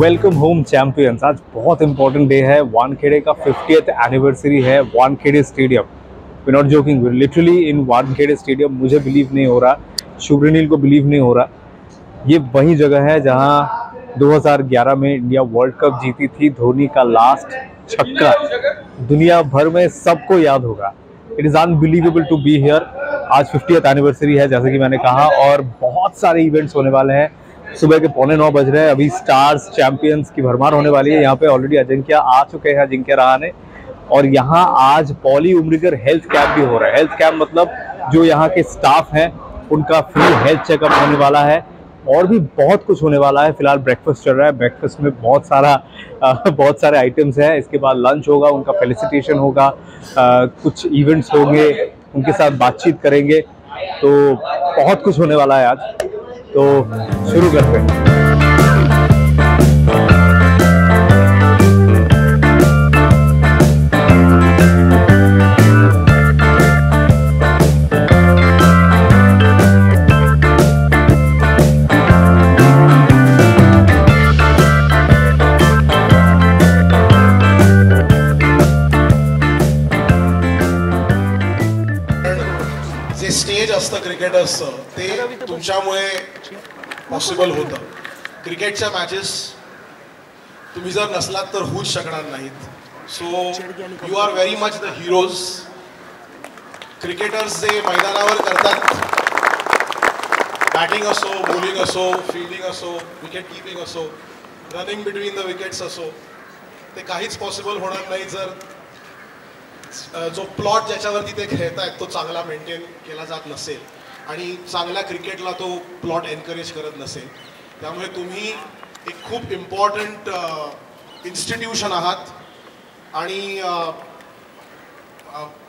Welcome home champions. आज बहुत important day है। वानखेड़े का 50th एनिवर्सरी है। Wankhede stadium, we not joking, literally in Wankhede stadium. मुझे बिलीव नहीं हो रहा, शुभ्रनील को बिलीव नहीं हो रहा। ये वही जगह है जहां 2011 में इंडिया वर्ल्ड कप जीती थी। धोनी का लास्ट छक्का दुनिया भर में सबको याद होगा। It is unbelievable to be here. आज 50th एनिवर्सरी है जैसे कि मैंने कहा, और बहुत सारे इवेंट्स होने वाले हैं। सुबह के 8:45 बज रहे हैं। अभी स्टार्स चैंपियंस की भरमार होने वाली है। यहाँ पे ऑलरेडी अजिंक्य आ चुके हैं, अजिंक्य रहाणे। और यहाँ आज पॉली उमरीगर हेल्थ कैंप भी हो रहा है। हेल्थ कैंप मतलब जो यहाँ के स्टाफ हैं उनका फ्री हेल्थ चेकअप होने वाला है, और भी बहुत कुछ होने वाला है। फिलहाल ब्रेकफास्ट चल रहा है। ब्रेकफास्ट में बहुत सारे आइटम्स हैं। इसके बाद लंच होगा, उनका फेलिसिटेशन होगा, कुछ इवेंट्स होंगे, उनके साथ बातचीत करेंगे। तो बहुत कुछ होने वाला है आज। तो शुरू करते हैं। जे स्टेज असतं क्रिकेटर्सचं ते तुमच्यामुळे पॉसिबल होतं. क्रिकेटच्या मॅचेस तुम्ही जर नसलात तर होऊच शकणार नाहीत. So you are very much the heroes. Cricketers जे मैदानावर करतात, बॅटिंग असो, बॉलिंग असो, फिल्डिंग असो, विकेट कीपिंग असो, रनिंग बिटवीन द विकेट्स असो, ते काहीच पॉसिबल होणार नाही जर जो प्लॉट ज्याच्यावरती ते खेळतायत तो चांगला मेंटेन केला जात नसेल आणि चांगल्या क्रिकेटला तो प्लॉट एनकरेज करत नसेल. त्यामुळे तुम्ही एक खूप इम्पॉर्टंट इन्स्टिट्यूशन आहात. आणि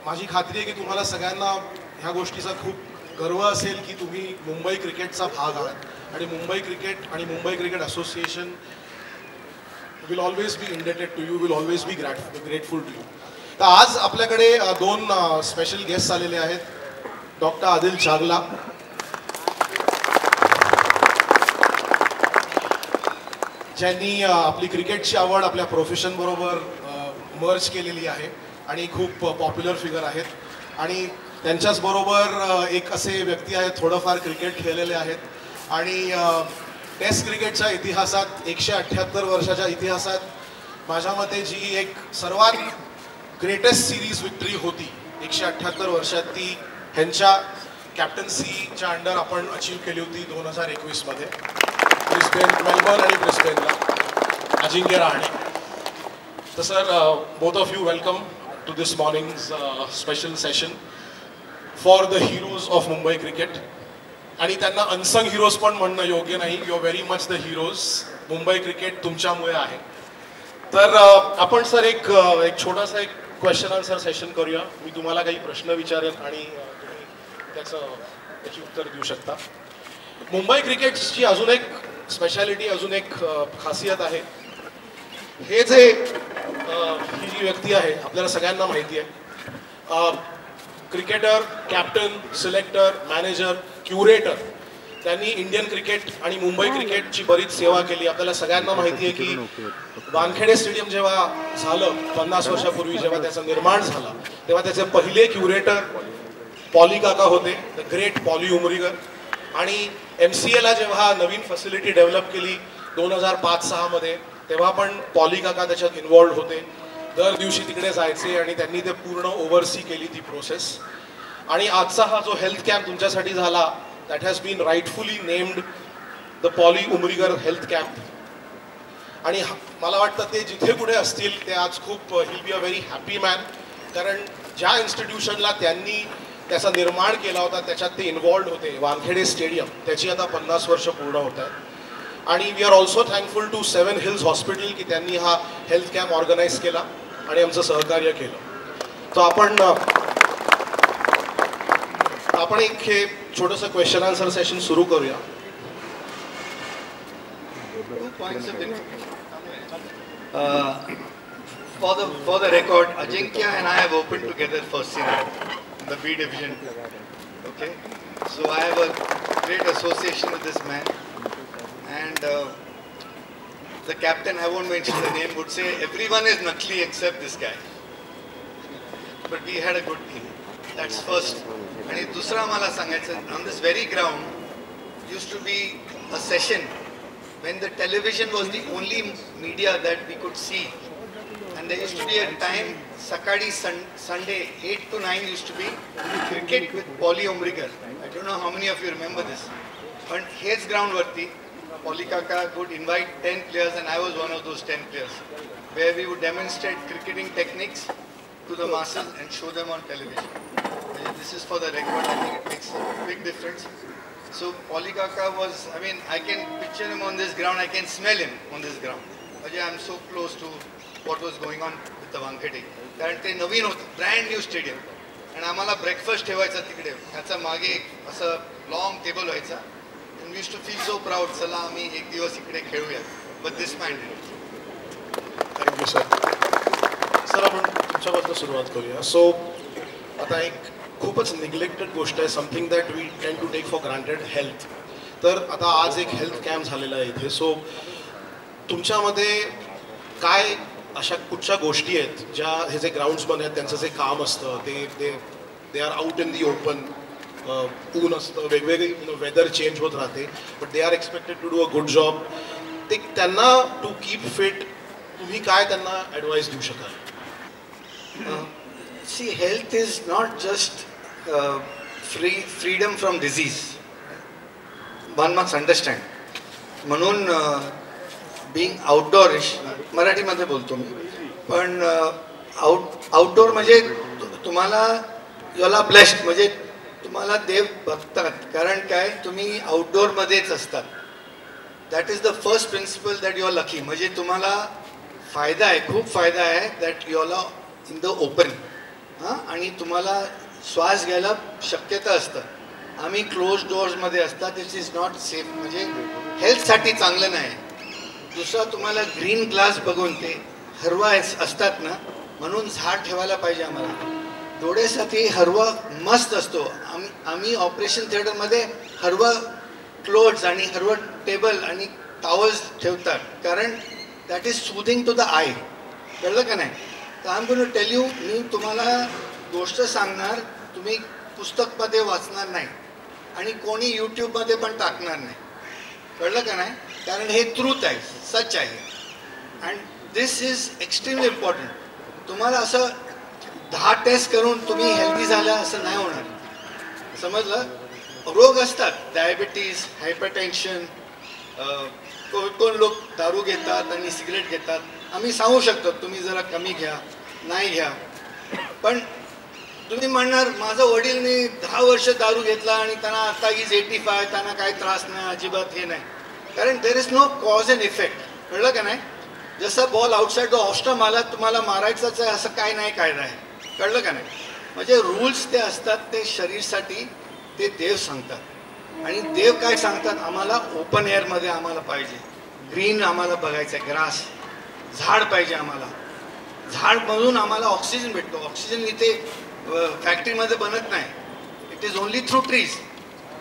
माझी खात्री आहे की तुम्हाला सगळ्यांना ह्या गोष्टीचा खूप गर्व असेल की तुम्ही मुंबई क्रिकेटचा भाग आहात. आणि मुंबई क्रिकेट आणि Mumbai cricket association will always be indebted to you, will always be grateful to you. तर आज आपल्याकडे दोन स्पेशल गेस्ट आलेले आहेत. डॉक्टर आदिल चागला, ज्यांनी आपली क्रिकेटची आवड आपल्या प्रोफेशन बरोबर मर्ज केलेली आहे आणि खूप पॉप्युलर फिगर आहेत. आणि त्यांच्याच बरोबर एक असे व्यक्ती आहेत थोडंफार क्रिकेट खेळलेले आहेत. आणि टेस्ट क्रिकेटच्या इतिहासात 178 वर्षाच्या इतिहासात माझ्या मते जी एक सर्वात ग्रेटेस्ट सिरीज विक्ट्री होती 178 वर्षात, ती ह्यांच्या कॅप्टन्सीच्या अंडर आपण अचीव केली होती 2021 मध्ये ब्रिस्बेन, मेलबर्न आणि ब्रिस्बेनला. अजिंक्य रहाणे. तर sir, both of you welcome to this morning's special session for the heroes of Mumbai cricket. आणि त्यांना अनसंग हिरोज पण म्हणणं योग्य नाही. You are very much the heroes. Mumbai cricket तुमच्यामुळे आहे. तर आपण सर एक छोटासा एक क्वेश्चन आन्सर सेशन करूया. मी तुम्हाला काही प्रश्न विचारेन आणि तुम्ही त्याची उत्तर देऊ शकता. मुंबई क्रिकेटची अजून एक स्पेशालिटी, अजून एक खासियत आहे. हे जे ही जी व्यक्ती आहे आपल्याला सगळ्यांना माहिती आहे, cricketer, captain, selector, manager, curator, त्यांनी इंडियन क्रिकेट आणि मुंबई क्रिकेटची बरीच सेवा केली. आपल्याला सगळ्यांना माहिती आहे की वानखेडे स्टेडियम जेव्हा झालं 50 वर्षापूर्वी, जेव्हा त्याचं निर्माण झालं, तेव्हा त्याचे पहिले क्युरेटर पॉली काका होते, द ग्रेट पॉली उमरीगर. आणि MCAला जेव्हा नवीन फॅसिलिटी डेव्हलप केली 2005-06 मध्ये, तेव्हा पण पॉली काका त्याच्यात इन्व्हॉल्ड होते. दर दिवशी तिकडे जायचे आणि त्यांनी ते पूर्ण ओव्हरसी केली ती प्रोसेस. आणि आजचा हा जो हेल्थ कॅम्प तुमच्यासाठी झाला, that has been rightfully named the Polly Umrigar health camp. आणि मला वाटतं ते जिथे कुठे असतील ते आज खूप hill be a very happy man. कारण ज्या इन्स्टिट्यूशनला त्यांनी त्याचा निर्माण केला होता त्याच्यात ते इन्व्हॉल्ड होते, वानखेडे स्टेडियम, त्याची आता 50 वर्ष पूर्ण होत आहेत. आणि we are also thankful to 7 hills hospital की त्यांनी हा हेल्थ कॅम्प ऑर्गनाईज केला आणि आमचं सहकार्य केलं. तर आपण एक हे छोटंसं क्वेश्चन आन्सर सेशन सुरू करूया. For the record, Ajinkya and I have opened together for Sina in the B division. Okay, so I have a great association with this man, and the captain, I won't mention the name, would say everyone is Nakli except this guy. But we had a good team. That's first. And dusra mala sangayacha, on this very ground used to be a session when the television was the only media that we could see. And there used to be a time, Sakadi Sunday, 8 to 9 used to be cricket with Polly Umrigar. I don't know how many of you remember this. But here's ground varti, Polly Kaka would invite 10 players and I was one of those 10 players, where we would demonstrate cricketing techniques to the masses and show them on television. This is for the record, I think it makes a big difference. So Polly Kaka was, I mean, I can picture him on this ground, I can smell him on this ground. Ajay, I'm so close to what was going on with the Wankhede. कारण ते नवीन होतं, brand new stadium. आणि आम्हाला breakfast ठेवायचा तिकडे. त्याचा मागे असं लॉंग टेबल व्हायचा. And we used to feel so proud, चला आम्ही एक दिवस इकडे खेळूया. But this man did. Thank you sir. Sir आपण तुमच्याबद्दल सुरुवात करूया. सो आता एक खूपच निग्लेक्टेड गोष्ट आहे, something that we tend to take for granted, health. तर आता आज एक हेल्थ कॅम्प झालेला आहे इथे. सो तुमच्यामध्ये काय अशा कुठच्या गोष्टी आहेत ज्या हे जे ग्राउंड्समध्ये आहेत त्यांचं जे काम असतं they are out in the open, ऊन असतं, वेगवेगळे वेदर चेंज होत राहते, but they are expected to do a good job. ते त्यांना टू कीप फिट तुम्ही काय त्यांना ॲडवाईस देऊ शकाल? See, health is not just freedom from disease. One must understand. म्हणून being outdoorish, मराठीमध्ये बोलतो मी, पण आउटडोर म्हणजे तुम्हाला याला ब्लेस्ड, म्हणजे तुम्हाला देव बघतात. कारण काय, तुम्ही आउटडोअरमध्येच असतात. That is the first principle that you are lucky. म्हणजे तुम्हाला फायदा आहे, खूप फायदा आहे that you are in the open. आणि तुम्हाला श्वास घ्यायला शक्यता असतं. आम्ही क्लोज डोअर्समध्ये असतात. दिस इज नॉट सेफ, म्हणजे हेल्थसाठी चांगलं नाही. दुसरा, तुम्हाला ग्रीन ग्लास बघून ते हरवा असतात ना, म्हणून झाड ठेवायला पाहिजे आम्हाला. डोळ्यासाठी हरवा मस्त असतो. आम्ही ऑपरेशन थिएटरमध्ये हरवा क्लोथ्स आणि हरवा टेबल आणि टॉवल्स ठेवतात, कारण that is soothing to the eye. कळलं का नाही? तर I am going to tell you, मी तुम्हाला गोष्ट सांगणार, तुम्ही पुस्तकमध्ये वाचणार नाही आणि कोणी यूट्यूबमध्ये पण टाकणार नाही. कळलं का नाही? कारण हे ट्रूथ आहे, सच आहे. And this is extremely important. तुम्हाला असं 10 टेस्ट करून तुम्ही हेल्दी झाला असं नाही होणार. समजलं? रोग असतात, डायबिटीज, हायपरटेन्शन, कोण लोक दारू घेतात आणि सिगरेट घेतात. आम्ही सांगू शकतो तुम्ही जरा कमी घ्या, नाही घ्या. पण तुम्ही म्हणणार माझं वडीलने 10 वर्ष दारू घेतला आणि त्यांना आता इज 85, त्यांना काही त्रास नाही, अजिबात हे नाही. कारण there is no cause and effect. कळलं का नाही? जसं बॉल आउटसाइड द ऑस्टम आला, तुम्हाला मारायचंच आहे असं काय नाही, कायदा आहे. कळलं का नाही? म्हणजे रूल्स ते असतात, ते शरीरसाठी ते देव सांगतात. आणि देव काय सांगतात, आम्हाला ओपन एअरमध्ये आम्हाला पाहिजे, ग्रीन आम्हाला बघायचं आहे, ग्रास, झाड पाहिजे आम्हाला. झाडमधून आम्हाला ऑक्सिजन भेटतो. ऑक्सिजन इथे फॅक्टरीमध्ये बनत नाही, it is only through trees.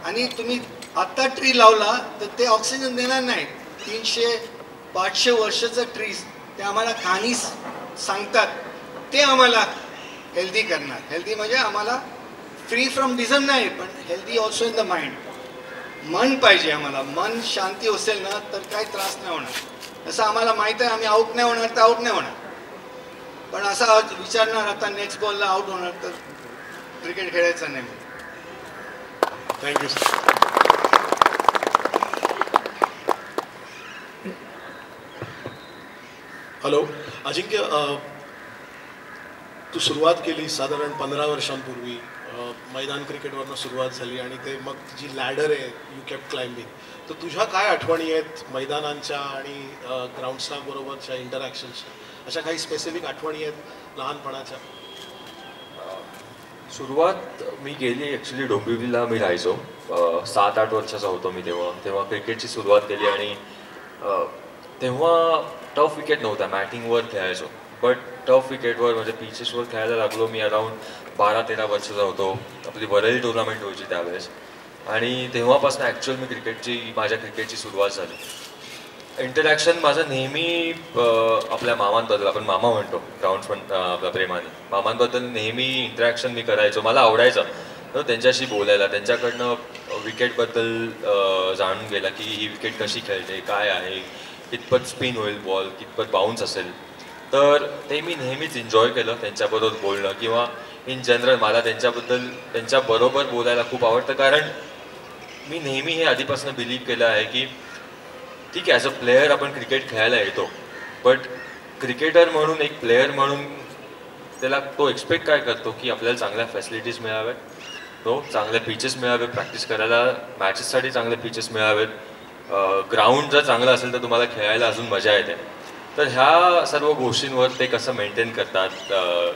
आणि तुम्ही आत्ता ट्री लावला तर ते ऑक्सिजन देणार नाही. 300-500 वर्षाचं ट्रीज ते आम्हाला कहाणी सांगतात, ते आम्हाला हेल्दी करणार. हेल्दी म्हणजे आम्हाला फ्री फ्रॉम डिझम नाही, पण healthy also in the mind. मन पाहिजे आम्हाला. मन शांती असेल ना तर काही त्रास नाही होणार. असं आम्हाला माहीत आहे, आम्ही आऊट नाही होणार तर आऊट नाही होणार. पण असा विचारणार आता नेक्स्ट बॉलला आऊट होणार तर क्रिकेट खेळायचं नाही. Thank you sir. हॅलो अजिंक्य, तू सुरुवात केली साधारण 15 वर्षांपूर्वी. मैदान क्रिकेटवरनं सुरुवात झाली आणि ते मग जी लॅडर आहे यू केप्ट क्लाइम्बिंग. तर तुझ्या काय आठवणी आहेत मैदानांच्या आणि ग्राउंड स्टाफ बरोबरच्या इंटरॅक्शन्सच्या? अशा काही स्पेसिफिक आठवणी आहेत लहानपणाच्या? सुरुवात मी केली ॲक्च्युली डोंबिवलीला मी राहायचो. 7-8 वर्षाचा होतो मी तेव्हा क्रिकेटची सुरुवात केली. आणि तेव्हा टफ विकेट नव्हता, मॅटिंगवर खेळायचो. बट टफ विकेटवर म्हणजे पिचेसवर खेळायला लागलो मी अराऊंड 12-13 वर्षाचा होतो. आपली वरळी टुर्नामेंट व्हायची त्यावेळेस. आणि तेव्हापासून ॲक्च्युअल माझ्या क्रिकेटची सुरुवात झाली. इंटरॅक्शन माझं नेहमी आपल्या मामांबद्दल, आपण मामा म्हणतो ग्राउंड आपल्या प्रेमाने, मामांबद्दल नेहमी इंटरॅक्शन मी करायचो. मला आवडायचं त्यांच्याशी बोलायला, त्यांच्याकडनं विकेटबद्दल जाणून गेला की ही विकेट कशी खेळते, काय आहे, कितपत स्पिन होईल बॉल, कितपत बाउन्स असेल. तर ते मी नेहमीच एन्जॉय केलं त्यांच्याबरोबर बोलणं, किंवा इन जनरल मला त्यांच्याबरोबर बोलायला खूप आवडतं. कारण मी नेहमी हे आधीपासून बिलीव्ह केलं आहे की ठीक आहे, ॲज अ प्लेयर आपण क्रिकेट खेळायला येतो, बट क्रिकेटर म्हणून, एक प्लेयर म्हणून त्याला तो एक्सपेक्ट काय करतो की आपल्याला चांगल्या फॅसिलिटीज मिळाव्यात, तो चांगल्या पिचेस मिळावे, प्रॅक्टिस करायला मॅचेससाठी चांगले पिचेस मिळावेत, ग्राउंड जर चांगलं असेल तर तुम्हाला खेळायला अजून मजा येते. तर ह्या सर्व गोष्टींवर ते कसं मेंटेन करतात,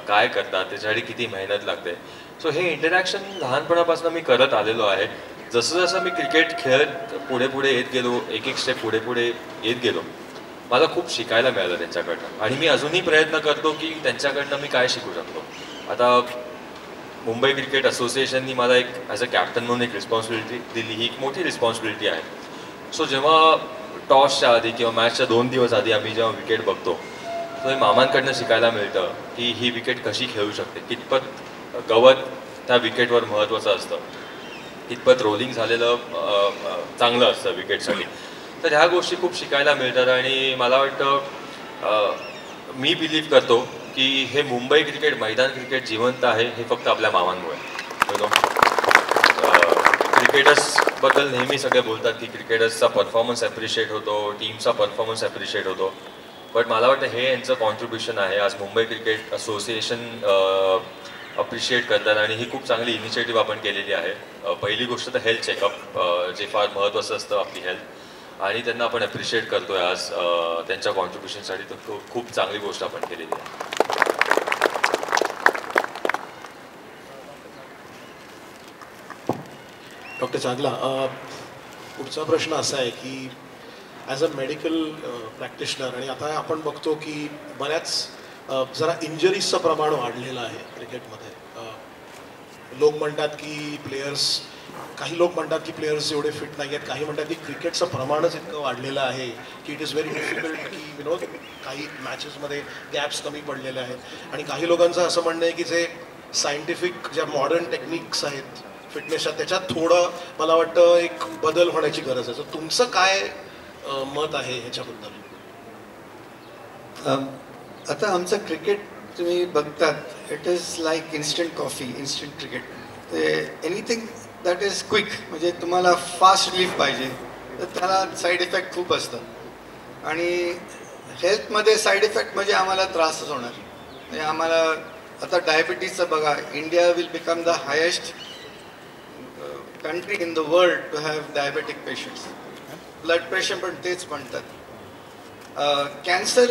काय करतात, त्याच्यासाठी किती मेहनत लागते. सो हे इंटरॅक्शन लहानपणापासून मी करत आलेलो आहे. जसं जसं मी क्रिकेट खेळत पुढे पुढे येत गेलो, एक एक स्टेप पुढे पुढे येत गेलो, मला खूप शिकायला मिळालं त्यांच्याकडनं. आणि मी अजूनही प्रयत्न करतो की त्यांच्याकडनं मी काय शिकू शकतो. आता मुंबई क्रिकेट असोसिएशननी मला एक ॲज अ कॅप्टन म्हणून एक रिस्पॉन्सिबिलिटी दिली. ही एक मोठी रिस्पॉन्सिबिलिटी आहे. सो जेव्हा टॉसच्या आधी किंवा मॅचच्या 2 दिवस आधी आम्ही जेव्हा विकेट बघतो, तर हे मामांकडनं शिकायला मिळतं की ही विकेट कशी खेळू शकते, कितपत गवत त्या विकेटवर महत्त्वाचं असतं, कितपत रोलिंग झालेलं चांगलं असतं विकेटसाठी. तर ह्या गोष्टी खूप शिकायला मिळतात. आणि मला वाटतं, मी बिलीव्ह करतो की हे मुंबई क्रिकेट, मैदान क्रिकेट जिवंत आहे हे फक्त आपल्या मामांमुळे. क्रिकेटर्सबद्दल नेहमी सगळे बोलतात की क्रिकेटर्सचा परफॉर्मन्स ॲप्रिशिएट होतो, टीमचा परफॉर्मन्स ॲप्रिशिएट होतो, बट मला वाटतं हे यांचं कॉन्ट्रीब्युशन आहे. आज मुंबई क्रिकेट असोसिएशन अप्रिशिएट करतात आणि ही खूप चांगली इनिशिएटिव्ह आपण केलेली आहे. पहिली गोष्ट तर हेल्थ चेकअप, जे फार महत्त्वाचं असतं आपली हेल्थ, आणि त्यांना आपण ॲप्रिशिएट करतो आहे आज त्यांच्या कॉन्ट्रीब्युशनसाठी. तर खूप चांगली गोष्ट आपण केलेली आहे. डॉक्टर चांगला, पुढचा प्रश्न असा आहे की ॲज अ मेडिकल प्रॅक्टिशनर, आणि आता आपण बघतो की बऱ्याच जरा इंजरीजचं प्रमाण वाढलेलं आहे क्रिकेटमध्ये. लोक म्हणतात की काही लोक म्हणतात की प्लेयर्स एवढे फिट नाही आहेत, काही म्हणतात की क्रिकेटचं प्रमाणच इतकं वाढलेलं आहे की इट इज व्हेरी डिफिकल्ट की काही मॅचेसमध्ये गॅप्स कमी पडलेले आहेत. आणि काही लोकांचं असं म्हणणं आहे की जे सायंटिफिक ज्या मॉडर्न टेक्निक्स आहेत फिटनेसच्या, त्याच्यात थोडं मला वाटतं एक बदल होण्याची गरज आहे. तर तुमचं काय मत आहे ह्याच्याबद्दल? आता आमचं क्रिकेट तुम्ही बघतात, it is like instant coffee, instant cricket. Anything that is quick, म्हणजे तुम्हाला फास्ट रिलीफ पाहिजे तर त्याला साईड इफेक्ट खूप असतात. आणि हेल्थमध्ये साईड इफेक्ट म्हणजे आम्हाला त्रासच होणार. म्हणजे आम्हाला आता डायबिटीजचं बघा, India will become the highest country in the world to have diabetic patients. Blood pressure पण तेच म्हणतात. कॅन्सर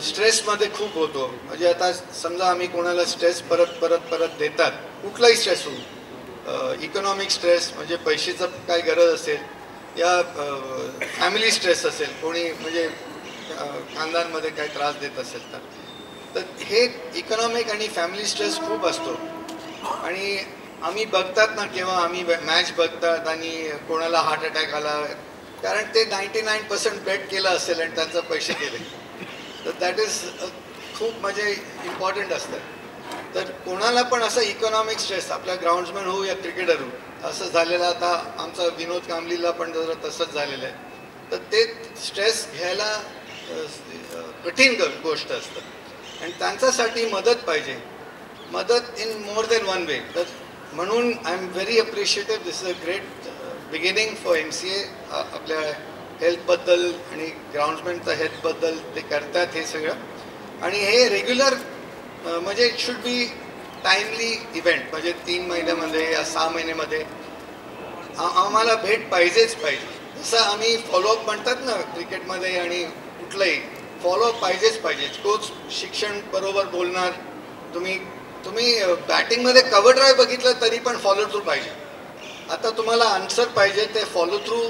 स्ट्रेसमध्ये खूप होतो. म्हणजे आता समजा आम्ही कोणाला स्ट्रेस परत देतात, कुठलाही स्ट्रेस होऊ, इकॉनॉमिक स्ट्रेस म्हणजे पैशाचं काय गरज असेल, या फॅमिली स्ट्रेस असेल, कोणी म्हणजे खानदानमध्ये काय त्रास देत असेल तर हे इकॉनॉमिक आणि फॅमिली स्ट्रेस खूप असतो. आणि आम्ही बघतात ना, केव्हा आम्ही मॅच बघतात आणि कोणाला हार्ट अटॅक आला, कारण ते 99% बेट केलं असेल आणि त्यांचे पैसे गेले, तर दॅट इज खूप म्हणजे इम्पॉर्टंट असतं. तर कोणाला पण असं इकॉनॉमिक स्ट्रेस, आपल्या ग्राउंड्समॅन होऊ या क्रिकेटर होऊ, असं झालेलं. आता आमचा विनोद कांबलीला पण जरा तसंच झालेलं आहे. तर ते स्ट्रेस घ्यायला कठीण गोष्ट असतं आणि त्यांच्यासाठी मदत पाहिजे, मदत in more than one way. तर म्हणून I am very appreciative. This is a great beginning for MCA. आपल्या हेल्थबद्दल आणि ग्राउंड्समॅनच्या हेल्थबद्दल ते करतात हे सगळं. आणि हे रेग्युलर म्हणजे it should be timely event. म्हणजे 3 महिन्यामध्ये या 6 महिन्यामध्ये आम्हाला भेट पाहिजेच पाहिजे. जसं आम्ही फॉलोअप म्हणतात ना क्रिकेटमध्ये, आणि कुठलंही फॉलोअप पाहिजे. कोच शिक्षण बरोबर बोलणार. तुम्ही बॅटिंगमध्ये कव्हर ड्राईव्ह बघितलं तरी पण फॉलो थ्रू पाहिजे. आता तुम्हाला आन्सर पाहिजे, ते फॉलो थ्रू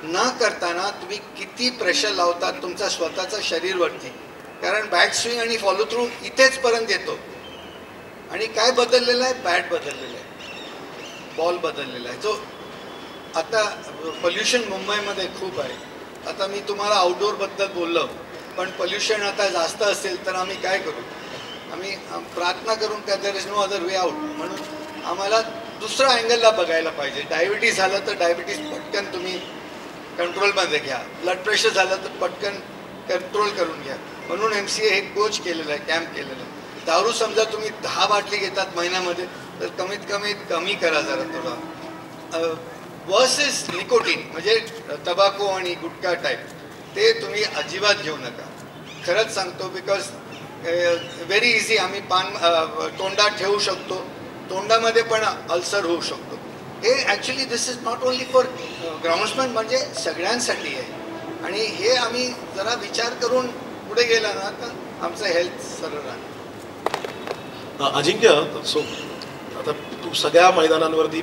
न करताना तुम्ही किती प्रेशर लावतात तुमच्या स्वतःच्या शरीरवरती. कारण बॅट स्विंग आणि फॉलो थ्रू इथेच पर्यंत येतो. आणि काय बदललेलं आहे, बॅट बदललेलं आहे, बॉल बदललेला आहे. जो आता पोल्युशन मुंबईमध्ये खूप आहे. आता मी तुम्हाला आउटडोअरबद्दल बोललो, पण पोल्युशन आता जास्त असेल तर आम्ही काय करू? आम्ही प्रार्थना करून का there is no other way out, म्हणून आम्हाला दुसऱ्या अँगलला बघायला पाहिजे. डायबिटीज झालं तर डायबिटीज पटकन तुम्ही कंट्रोलमध्ये घ्या, ब्लड प्रेशर झालं तर पटकन कंट्रोल करून घ्या. म्हणून MCA हे कोच केलेलं आहे, कॅम्प केलेलं आहे. दारू समजा तुम्ही 10 बाटली घेतात महिन्यामध्ये, तर कमीत कमी करा जरा थोडा. वर्सेस निकोटीन म्हणजे तंबाखू आणि गुटखा टाईप, ते तुम्ही अजिबात घेऊ नका. खरंच सांगतो, बिकॉज व्हेरी इझी आम्ही पान तोंडात ठेवू शकतो, तोंडामध्ये पण अल्सर होऊ शकतो. हे actually this is not only for groundsman, म्हणजे सगळ्यांसाठी आहे. आणि हे आम्ही जरा विचार करून पुढे गेला ना तर आमचं हेल्थ सरळ राहणार. अजिंक्य, सो आता तू सगळ्या मैदानांवरती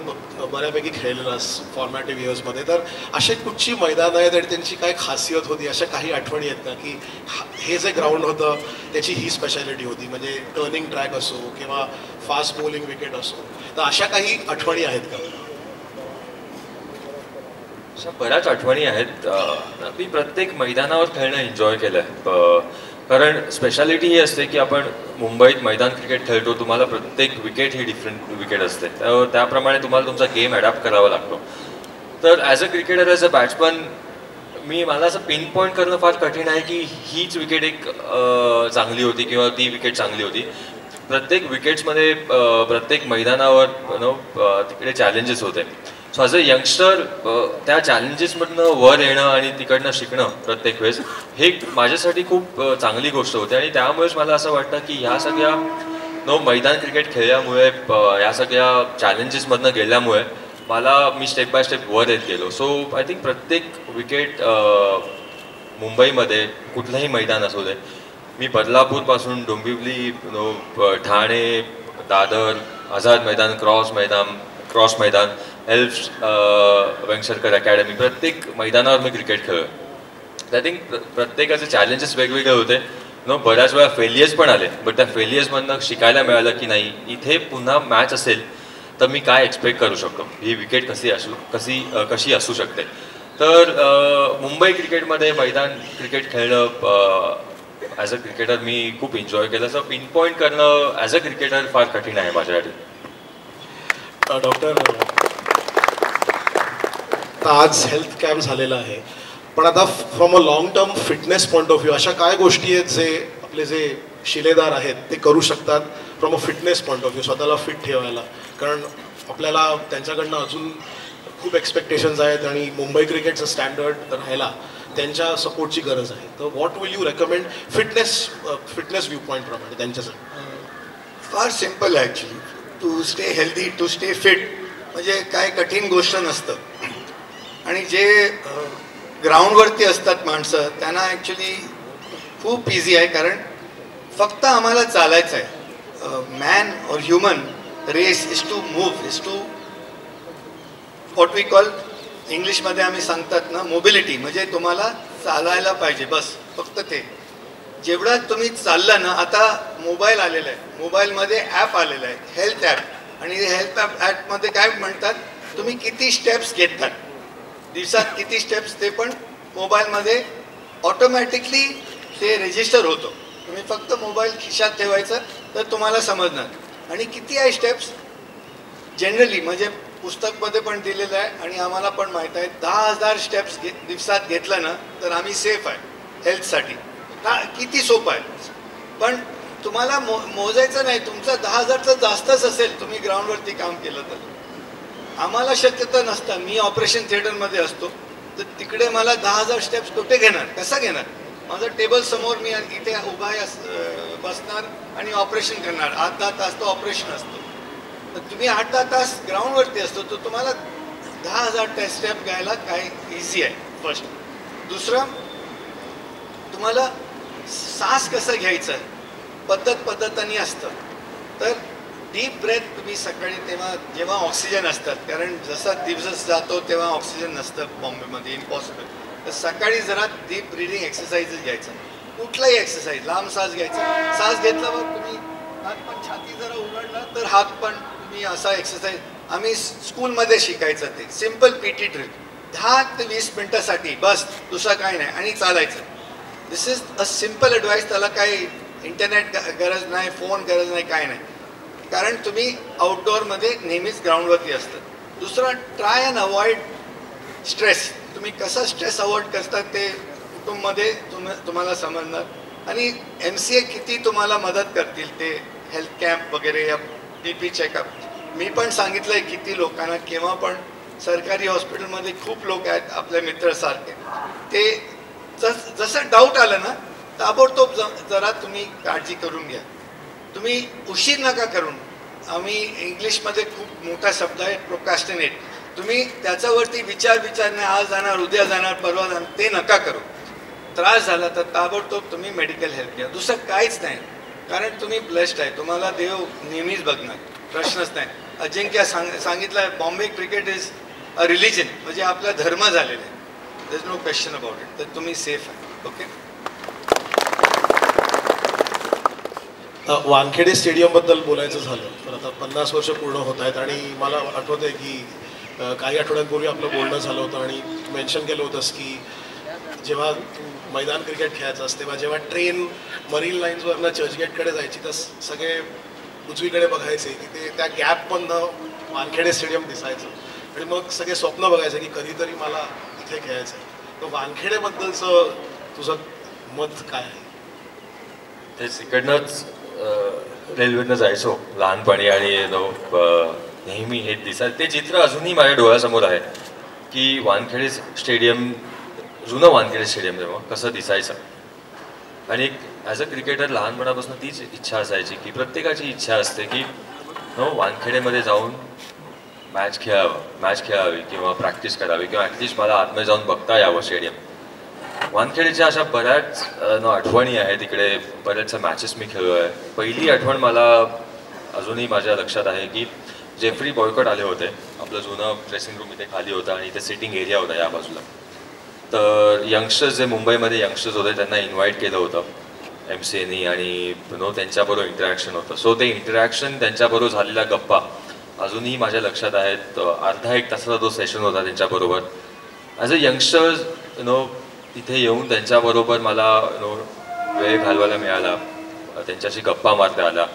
बऱ्यापैकी खेळलेलास फॉर्मॅटिव्ह इयर्समध्ये, तर असे कुठची मैदान आहेत आणि त्यांची काय खासियत होती, अशा काही आठवणी आहेत का की हे जे ग्राउंड होतं त्याची ही स्पेशालिटी होती, म्हणजे टर्निंग ट्रॅक असो किंवा फास्ट बॉलिंग विकेट असो, तर अशा काही आठवणी आहेत का? अशा बऱ्याच आठवणी आहेत. मी प्रत्येक मैदानावर खेळणं एन्जॉय केलं आहे, कारण स्पेशालिटी ही असते की आपण मुंबईत मैदान क्रिकेट खेळतो, तुम्हाला प्रत्येक विकेट ही डिफरंट विकेट असते, त्याप्रमाणे तुम्हाला तुमचा गेम ॲडॅप्ट करावा लागतो. तर as a cricketer, as a batsman, मला असं पिन पॉईंट करणं फार कठीण आहे की हीच विकेट एक चांगली होती किंवा ती विकेट चांगली होती. प्रत्येक विकेट्समध्ये प्रत्येक मैदानावर तिकडे चॅलेंजेस होते. सो ॲज अ यंगस्टर त्या चॅलेंजेसमधनं वर येणं आणि तिकडनं शिकणं प्रत्येक वेळेस, हे माझ्यासाठी खूप चांगली गोष्ट होती. आणि त्यामुळेच मला असं वाटतं की ह्या सगळ्या मैदान क्रिकेट खेळल्यामुळे, या सगळ्या चॅलेंजेसमधनं गेल्यामुळे मी स्टेप बाय स्टेप वर येत गेलो. सो आय थिंक प्रत्येक विकेट मुंबईमध्ये कुठलंही मैदान असू दे, मी बदलापूरपासून डोंबिवली, ठाणे, दादर, आझाद मैदान, क्रॉस मैदान, एल्फ्स, वेंगसरकर अकॅडमी, प्रत्येक मैदानावर मी क्रिकेट खेळलो. आय थिंक प्रत्येकाचे चॅलेंजेस वेगवेगळे होते. बऱ्याच वेळा फेलियर्स पण आले, बट त्या फेलियर्समधनं शिकायला मिळालं की नाही, इथे पुन्हा मॅच असेल तर मी काय एक्सपेक्ट करू शकतो, ही विकेट कशी असू शकते. तर मुंबई क्रिकेटमध्ये मैदान क्रिकेट खेळणं ॲज अ क्रिकेटर मी खूप एन्जॉय केलं. सो पिन पॉईंट करणं ॲज अ क्रिकेटर फार कठीण आहे माझ्यासाठी. डॉक्टर, आज हेल्थ कॅम्प झालेला आहे, पण आता from a long term fitness point of view अशा काय गोष्टी आहेत जे आपले जे शिलेदार आहेत ते करू शकतात from a fitness point of view, स्वतःला फिट ठेवायला? कारण आपल्याला त्यांच्याकडनं अजून खूप एक्सपेक्टेशन्स आहेत आणि मुंबई क्रिकेटचं स्टँडर्ड राहायला त्यांच्या सपोर्टची गरज आहे. तर what will you recommend fitness view point प्रमाणे त्यांच्यासाठी? फार सिम्पल आहे actually. To stay healthy, to stay fit म्हणजे काय कठीण गोष्ट नसतं. आणि जे ग्राउंडवरती असतात माणसं, त्यांना ॲक्च्युली खूप इझी आहे, कारण फक्त आम्हाला चालायचं आहे. मॅन और human race is to move, is to what we call, इंग्लिशमध्ये आम्ही सांगतात ना, मोबिलिटी, म्हणजे तुम्हाला चालायला पाहिजे, बस फक्त ते. जेवढा तुम्ही चाललं ना, आता मोबाईल आलेला आहे, मोबाईलमध्ये ॲप आलेलं आहे, हेल्थ ॲप, आणि हेल्थ ॲपमध्ये काय म्हणतात, तुम्ही किती स्टेप्स घेतात दिवसात, किती स्टेप्स, ते पण मोबाईलमध्ये ऑटोमॅटिकली ते रजिस्टर होतं. तुम्ही फक्त मोबाईल खिशात ठेवायचं तर तुम्हाला समजणार. आणि किती आहे स्टेप्स जनरली, म्हणजे पुस्तकमध्ये पण दिलेलं आहे आणि आम्हाला पण माहीत आहे, 10,000 स्टेप्स दिवसात घेतलं ना तर आम्ही सेफ आहे हेल्थसाठी. किती सोपं आहे. पण तुम्हाला मोजायचं नाही, तुमचं 10,000चं जास्तच असेल तुम्ही ग्राउंडवरती काम केलं तर. आम्हाला शक्यता नसतं. मी ऑपरेशन थिएटरमध्ये असतो, तर तिकडे मला 10,000 स्टेप्स कुठे घेणार, कसा घेणार? माझं टेबल समोर, मी इथे उभा बसणार आणि ऑपरेशन करणार. 8-10 तास तो ऑपरेशन असतो. तर तुम्ही 8-10 तास ग्राउंडवरती असतो, तर तुम्हाला 10,000 स्टेप घ्यायला काय इझी आहे फर्स्ट. दुसरं, तुम्हाला श्वास कसं घ्यायचं आहे पद्धतीने असतं. तर डीप ब्रेथ तुम्ही सकाळी, तेव्हा जेव्हा ऑक्सिजन असतात, कारण जसा दिवस जातो तेव्हा ऑक्सिजन नसतं बॉम्बेमध्ये, इम्पॉसिबल. तर सकाळी जरा डीप ब्रिदिंग एक्सरसाइजेस घ्यायचं, कुठलाही एक्सरसाइज, लांब श्वास घ्यायचा. श्वास घेतल्यावर तुम्ही हात पण, छाती जरा उघडला तर हात पण तुम्ही असा एक्सरसाइज, आम्ही स्कूलमध्ये शिकायचं ते सिम्पल PT ट्रिक. 10 ते 20 मिनिटासाठी बस, दुसरं काही नाही, आणि चालायचं. दिस इज अ सिम्पल ॲडवाईस. त्याला काही इंटरनेट गरज नाही, फोन गरज नाही, काय नाही, कारण तुम्ही आउटडोअरमध्ये नेहमीच ग्राउंडवरती असतात. दुसरा, ट्राय अँड अवॉइड स्ट्रेस. तुम्ही कसा स्ट्रेस अवॉइड करतात ते कुटुंबमध्ये तुम्हाला समजणार. आणि MCA किती तुम्हाला मदत करतील ते हेल्थ कॅम्प वगैरे या BP चेकअप. मी पण सांगितलं आहे किती लोकांना, केव्हा पण सरकारी हॉस्पिटलमध्ये खूप लोक आहेत आपल्या मित्रासारखे, ते जसं डाऊट आलं ना ताबडतोब जरा तुम्ही काळजी करून घ्या. तुम्ही उशीर नका करून. आम्ही इंग्लिशमध्ये खूप मोठा शब्द आहे प्रोक्रॅस्टिनेट. तुम्ही त्याच्यावरती विचार नाही, आज जाणार, उद्या जाणार, परवा जाणार, ते नका करू. त्रास झाला तर ताबडतोब तुम्ही मेडिकल हेल्प घ्या. दुसरं काहीच नाही, कारण तुम्ही ब्लेस्ड आहे. तुम्हाला देव नेहमीच बघणार, प्रश्नच नाही. अजिंक्य सांगितलं आहे, Bombay cricket is a religion, म्हणजे आपला धर्म झालेला आहे. There is no question about it. तर तुम्ही सेफ आहे. ओके. वानखेडे स्टेडियमबद्दल बोलायचं झालं तर आता 50 वर्ष पूर्ण होत आहेत, आणि मला आठवतं आहे की काही आठवड्यांपूर्वी आपलं बोलणं झालं होतं आणि मेन्शन केलं होतंस की जेव्हा मैदान क्रिकेट खेळायचं तेव्हा जेव्हा ट्रेन मरीन लाईन्सवरनं चर्चगेटकडे जायची तर सगळे उजवीकडे बघायचे की ते त्या गॅपमधनं वानखेडे स्टेडियम दिसायचं, आणि मग सगळे स्वप्न बघायचे की कधीतरी मला इथे खेळायचं आहे. तर वानखेडेबद्दलचं तुझं मत काय आहे? तेच इकडनंच रेल्वेनं जायचो लहानपणी, आणि नेहमी हे दिसायचं ते चित्र अजूनही माझ्या डोळ्यासमोर आहे की वानखेडे स्टेडियम, जुनं वानखेडे स्टेडियम तेव्हा कसं दिसायचं. आणि एक ॲज अ क्रिकेटर लहानपणापासून तीच इच्छा असायची की प्रत्येकाची इच्छा असते की वानखेडेमध्ये जाऊन मॅच खेळावी किंवा प्रॅक्टिस करावी, किंवा ॲटलिस्ट मला आतमध्ये जाऊन बघता यावं स्टेडियम. वानखेडेच्या अशा बऱ्याच आठवणी आहेत. इकडे बऱ्याचशा मॅचेस मी खेळलो आहे. पहिली आठवण मला अजूनही माझ्या लक्षात आहे की जेफ्री बॉयकॉट आले होते. आपलं जुनं ड्रेसिंग रूम इथे खाली होता आणि इथे सिटिंग एरिया होता या बाजूला. तर यंगस्टर्स जे मुंबईमध्ये यंगस्टर्स होते त्यांना इन्व्हाइट केलं होतं MCAनी, आणि त्यांच्याबरोबर इंटरॅक्शन होतं. सो ते इंटरॅक्शन, त्यांच्याबरोबर झालेल्या गप्पा अजूनही माझ्या लक्षात आहेत. अर्धा एक तासाचा तो सेशन होता त्यांच्याबरोबर. ॲज अ यंगस्टर्स इथे येऊन त्यांच्याबरोबर मला वेळ घालवायला मिळाला, त्यांच्याशी गप्पा मारता आला.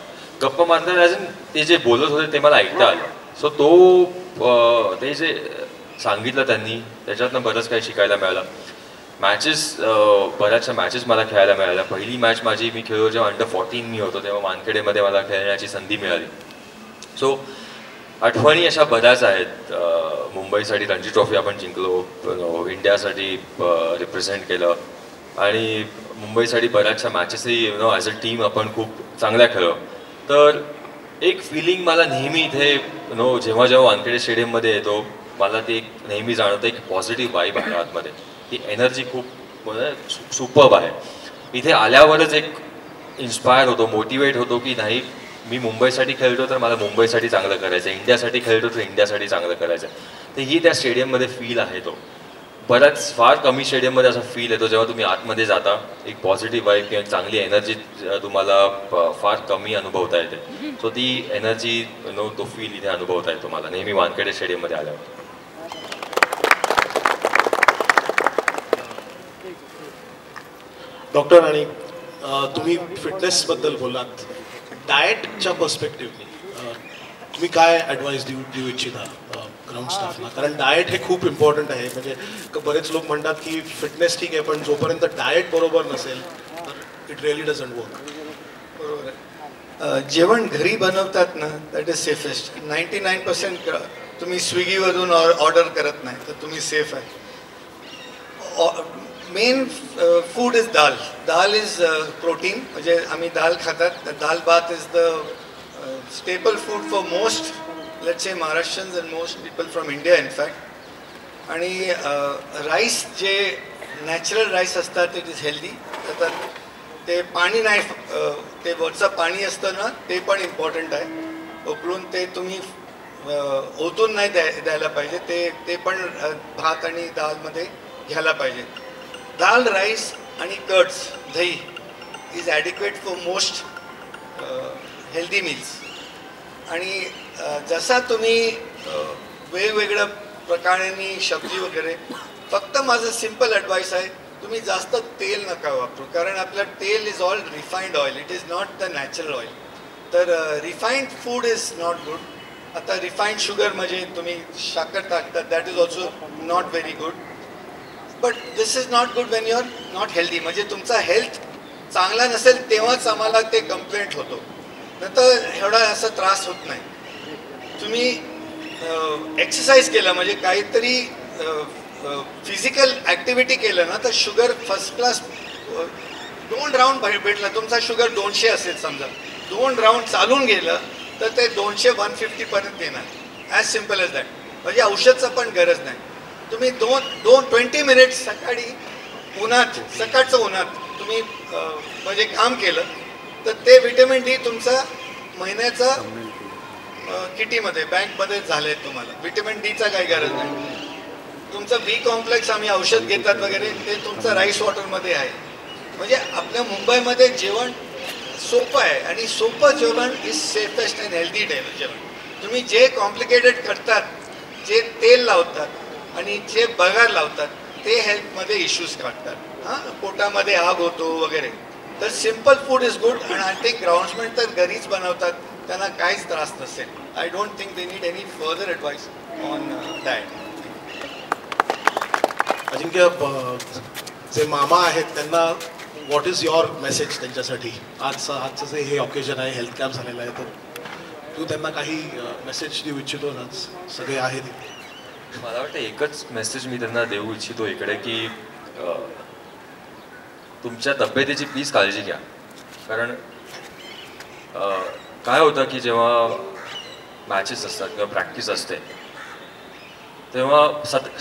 गप्पा मारताना ॲज इन ते जे बोलत होते ते मला ऐकता आलं. सो ते जे सांगितलं त्यांनी त्याच्यातनं बरंच काही शिकायला मिळालं. बऱ्याचशा मॅचेस मला खेळायला मिळाल्या. पहिली मॅच माझी मी खेळलो जेव्हा अंडर-14 मी होतो, तेव्हा वानखेडेमध्ये मला खेळण्याची संधी मिळाली. सो आठवणी अशा बऱ्याच आहेत. मुंबईसाठी रणजी ट्रॉफी आपण जिंकलो, इंडियासाठी रिप्रेझेंट केलं, आणि मुंबईसाठी बऱ्याचशा मॅचेसही ॲज अ टीम आपण खूप चांगल्या खेळलो. तर एक फिलिंग मला नेहमी इथे जेव्हा वानखेडे स्टेडियममध्ये येतो मला ते नेहमी जाणवतं, एक पॉझिटिव्ह वाईब आहे आतमध्ये. ती एनर्जी खूप सुपर्ब आहे. इथे आल्यावरच एक इन्स्पायर होतो, मोटिवेट होतो की नाही, मी मुंबईसाठी खेळतो तर मला मुंबईसाठी चांगलं करायचं आहे, इंडियासाठी खेळतो तर इंडियासाठी चांगलं करायचं आहे. तर ही त्या स्टेडियममध्ये फील आहे. तो फार कमी स्टेडियममध्ये असा फील येतो जेव्हा तुम्ही आतमध्ये जाता. एक पॉझिटिव्ह वाईब किंवा चांगली एनर्जी तुम्हाला फार कमी अनुभवता येते. सो ती एनर्जी तो फील इथे अनुभवता येतो मला नेहमी वानखेडे स्टेडियममध्ये आल्यावर. डॉक्टर, आणि तुम्ही फिटनेसबद्दल बोलात, डाएटच्या पर्स्पेक्टिव्हनी तुम्ही काय ॲडवाईस देऊ इच्छिता ग्राउंड स्टाफला? कारण डाएट हे खूप इम्पॉर्टंट आहे. म्हणजे बरेच लोक म्हणतात की फिटनेस ठीक आहे, पण जोपर्यंत डाएट बरोबर नसेल तर इट रिअली डझंट वर्क. बरोबर आहे. जेवण घरी बनवतात ना, दॅट इज सेफेस्ट. 99% तुम्ही स्विगीवरून ऑर्डर करत नाही तर तुम्ही सेफ आहे. Main food is dal. Dal is protein, म्हणजे आम्ही दाल खातात. Dal bhat is the staple food for most, let's say Maharashtrians and most people from India in fact. आणि राईस जे नॅचरल राईस असतात इट इज हेल्दी. तर ते पाणी नाही, ते वरचं पाणी असतं ना ते पण इम्पॉर्टंट आहे. उकळून ते तुम्ही ओतून नाही द्यायला पाहिजे. ते पण भात आणि दालमध्ये घ्यायला पाहिजे. दाल, राईस आणि कर्ड्स, दही is adequate for most healthy meals. आणि जसा तुम्ही वेगवेगळं प्रकारांनी सब्जी वगैरे. फक्त माझं सिम्पल ॲडवाईस आहे, तुम्ही जास्त तेल नका वापरू, कारण आपलं तेल is all refined oil, it is not the natural oil. तर refined food is not good. आता रिफाइंड शुगर म्हणजे तुम्ही साखर टाकतात, that is also not very good. But this is not good when you are not healthy. म्हणजे तुमचा health चांगला नसेल तेव्हाच आम्हाला ते कंप्लेंट होतो, नंतर एवढा असा त्रास होत नाही. तुम्ही एक्सरसाइज केलं म्हणजे काहीतरी फिजिकल ॲक्टिव्हिटी केलं ना, तर शुगर फर्स्ट क्लास. 2 राऊंड भेटला, तुमचा शुगर 200 असेल समजा, 2 राऊंड चालून गेलं तर ते 200-150 पर्यंत येणार. As simple as that. म्हणजे औषधचं पण गरज नाही. तुम्ही 20 मिनिट्स सकाळी उन्हात, सकाळचं उन्हात तुम्ही म्हणजे काम केलं तर ते विटॅमिन डी तुमचा महिन्याचा किटीमध्ये बँकमध्ये झालं आहे. तुम्हाला विटॅमिन डीचा काही गरज नाही. तुमचं बी कॉम्प्लेक्स आम्ही औषध घेतात वगैरे ते तुमचं राईस वॉटरमध्ये आहे. म्हणजे आपल्या मुंबईमध्ये जेवण सोपं आहे आणि सोपं जेवण इज सेफेस्ट अँड हेल्दी जेवण. तुम्ही जे कॉम्प्लिकेटेड करतात, जे तेल लावतात आणि जे बगार लावतात ते हेल्थमध्ये इश्यूज काढतात. हां, पोटामध्ये आग होतो वगैरे. तर सिम्पल फूड इज गुड. आणि आय थिंक ग्राउंड्समेंट तर घरीच बनवतात, त्यांना काहीच त्रास नसेल. I don't think they need any further advice on that. Ajinkya, जे मामा आहेत त्यांना व्हॉट इज युअर मेसेज त्यांच्यासाठी? आजचं जे हे ऑकेजन आहे, हेल्थ कॅम्प झालेला आहे, तर तू त्यांना काही मेसेज देऊ इच्छितो? आज सगळे आहेत. मला वाटतं एकच मेसेज मी त्यांना देऊ इच्छितो इकडे, की तुमच्या तब्येतीची प्लीज काळजी घ्या. कारण काय होतं की जेव्हा मॅचेस असतात किंवा प्रॅक्टिस असते तेव्हा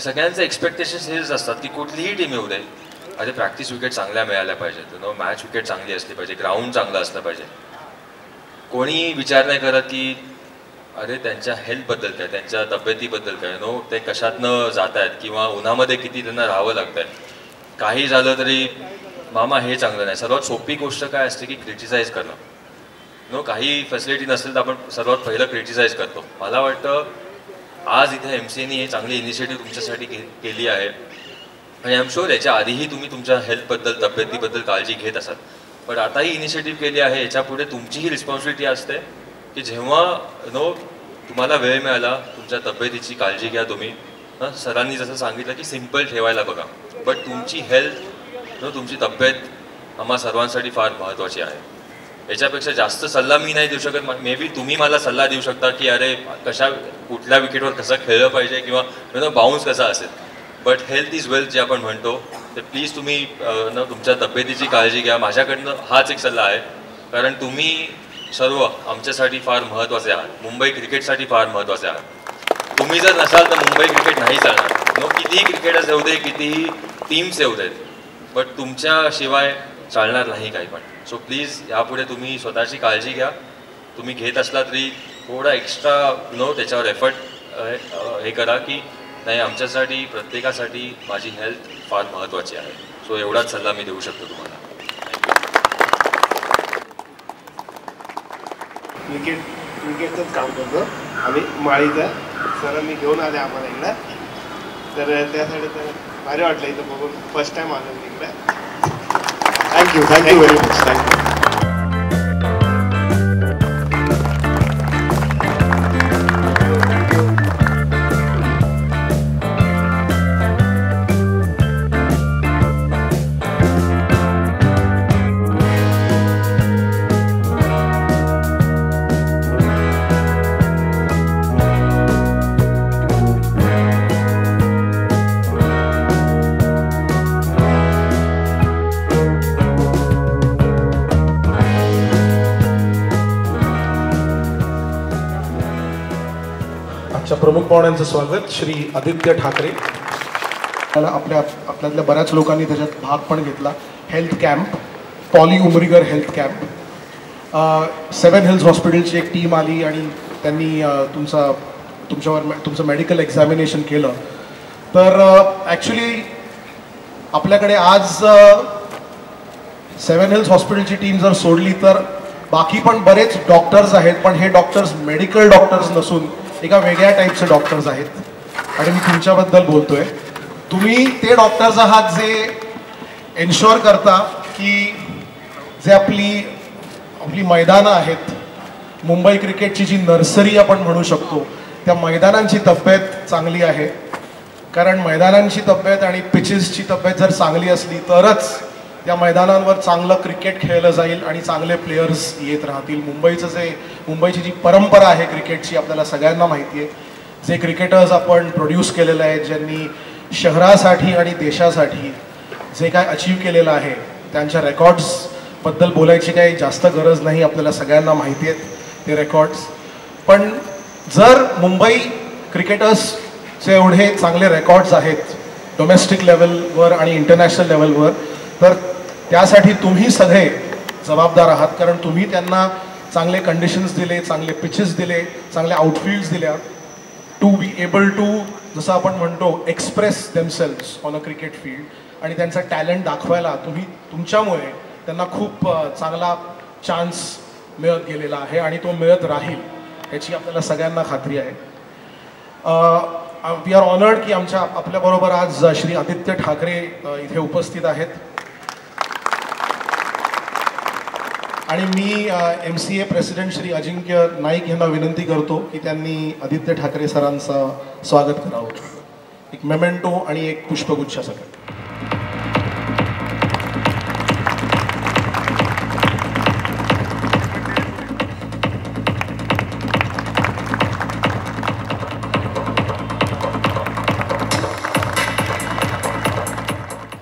सगळ्यांचे एक्सपेक्टेशन्स हेच असतात की कुठलीही टीम येऊ दे, अरे प्रॅक्टिस विकेट चांगल्या मिळाल्या पाहिजेत, मॅच विकेट चांगली असली पाहिजे, ग्राउंड चांगलं असलं पाहिजे. कोणी विचार नाही करत की अरे त्यांच्या हेल्थबद्दल काय, त्यांच्या तब्येतीबद्दल काय, ते कशातनं जात आहेत किंवा उन्हामध्ये किती त्यांना राहावं लागतं आहे. काही झालं तरी मामा हे चांगलं नाही. सर्वात सोपी गोष्ट काय असते की क्रिटिसाइज करणं. काही फॅसिलिटी नसेल तर आपण सर्वात पहिलं क्रिटिसाइज करतो. मला वाटतं आज इथे MCAने हे चांगली इनिशिएटिव्ह तुमच्यासाठी केली आहे आणि आय एम शुअर याच्या आधीही तुम्ही तुमच्या हेल्थबद्दल, तब्येतीबद्दल काळजी घेत असाल, पण आता ही इनिशिएटिव्ह केली आहे. याच्यापुढे तुमचीही रिस्पॉन्सिबिलिटी असते की जेव्हा तुम्हाला वेळ मिळाला तुमच्या तब्येतीची काळजी घ्या तुम्ही. सरांनी जसं सांगितलं की सिम्पल ठेवायला बघा, बट तुमची हेल्थ, तुमची तब्येत आम्हा सर्वांसाठी फार महत्त्वाची आहे. याच्यापेक्षा जास्त सल्ला मी नाही देऊ शकत. मे बी तुम्ही मला सल्ला देऊ शकता की अरे कुठल्या विकेटवर कसं खेळलं पाहिजे किंवा बाउन्स कसा असेल, बट हेल्थ इज वेल्थ जे आपण म्हणतो, तर प्लीज तुम्ही तुमच्या तब्येतीची काळजी घ्या. माझ्याकडनं हाच एक सल्ला आहे, कारण तुम्ही सर्व आमच्यासाठी फार महत्त्वाचे आहात, मुंबई क्रिकेटसाठी फार महत्त्वाचे आहात. तुम्ही जर नसाल तर मुंबई क्रिकेट नाही चालणार. कितीही क्रिकेटर्स येऊ दे, कितीही टीम्स येऊ देत, बट तुमच्याशिवाय चालणार नाही काही पण. सो प्लीज यापुढे तुम्ही स्वतःची काळजी घ्या. तुम्ही घेत असला तरी थोडा एक्स्ट्रा त्याच्यावर एफर्ट हे करा की नाही, आमच्यासाठी प्रत्येकासाठी माझी हेल्थ फार महत्त्वाची आहे. सो एवढाच सल्ला मी देऊ शकतो तुम्हाला. क्रिकेटचंच काम करतो आम्ही माळीचं. सरांनी घेऊन आले आम्हाला इकडं, तर त्यासाठी तर भारी वाटलं इथं बघून. फर्स्ट टाइम आलो मी इकडे. Thank you very much. थँक्यू. प्रमुख पाहुण्यांचं स्वागत. श्री आदित्य ठाकरे. आपल्यातल्या बऱ्याच लोकांनी त्याच्यात भाग पण घेतला. Health camp, poly Umrigar health camp. 7 hills हॉस्पिटलची एक टीम आली आणि त्यांनी तुमचं मेडिकल एक्झामिनेशन केलं. तर ॲक्च्युली आपल्याकडे आज 7 हिल्स हॉस्पिटलची टीम जर सोडली तर बाकी पण बरेच डॉक्टर्स आहेत, पण हे डॉक्टर्स मेडिकल डॉक्टर्स नसून एका वेगळ्या टाईपचे डॉक्टर्स आहेत. आणि मी तुमच्याबद्दल बोलतोय. तुम्ही ते डॉक्टर्स आहात जे एन्श्योर करता की जे आपली मैदानं आहेत, मुंबई क्रिकेटची जी नर्सरी आपण म्हणू शकतो, त्या मैदानांची तब्येत चांगली आहे. कारण मैदानांची तब्येत आणि पिचेसची तब्येत जर चांगली असली तरच त्या मैदानांवर चांगलं क्रिकेट खेळलं जाईल आणि चांगले प्लेयर्स येत राहतील. मुंबईची जी परंपरा आहे क्रिकेटची आपल्याला सगळ्यांना माहिती आहे. जे क्रिकेटर्स आपण प्रोड्यूस केलेले आहेत, ज्यांनी शहरासाठी आणि देशासाठी जे काय अचीव केलेलं आहे, त्यांच्या रेकॉर्ड्सबद्दल बोलायची काही जास्त गरज नाही, आपल्याला सगळ्यांना माहिती आहेत ते रेकॉर्ड्स. पण जर मुंबई क्रिकेटर्सचे एवढे चांगले रेकॉर्ड्स आहेत डोमेस्टिक लेवलवर आणि इंटरनॅशनल लेवलवर, तर त्यासाठी तुम्ही सगळे जबाबदार आहात. कारण तुम्ही त्यांना चांगले कंडिशन्स दिले, चांगले पिचेस दिले, चांगले आउटफील्ड्स दिल्या टू बी एबल टू, जसं आपण म्हणतो, express themselves on a cricket field. आणि त्यांचा टॅलेंट दाखवायला तुमच्यामुळे त्यांना खूप चांगला चान्स मिळत गेलेला आहे आणि तो मिळत राहील याची आपल्याला सगळ्यांना खात्री आहे. वी आर ऑनर्ड की आपल्याबरोबर आज श्री आदित्य ठाकरे इथे उपस्थित आहेत. आणि मी MCA प्रेसिडेंट श्री अजिंक्य नाईक यांना विनंती करतो की त्यांनी आदित्य ठाकरे सरांचं स्वागत करावं. एक मेमेंटो आणि एक पुष्पगुच्छासाठी.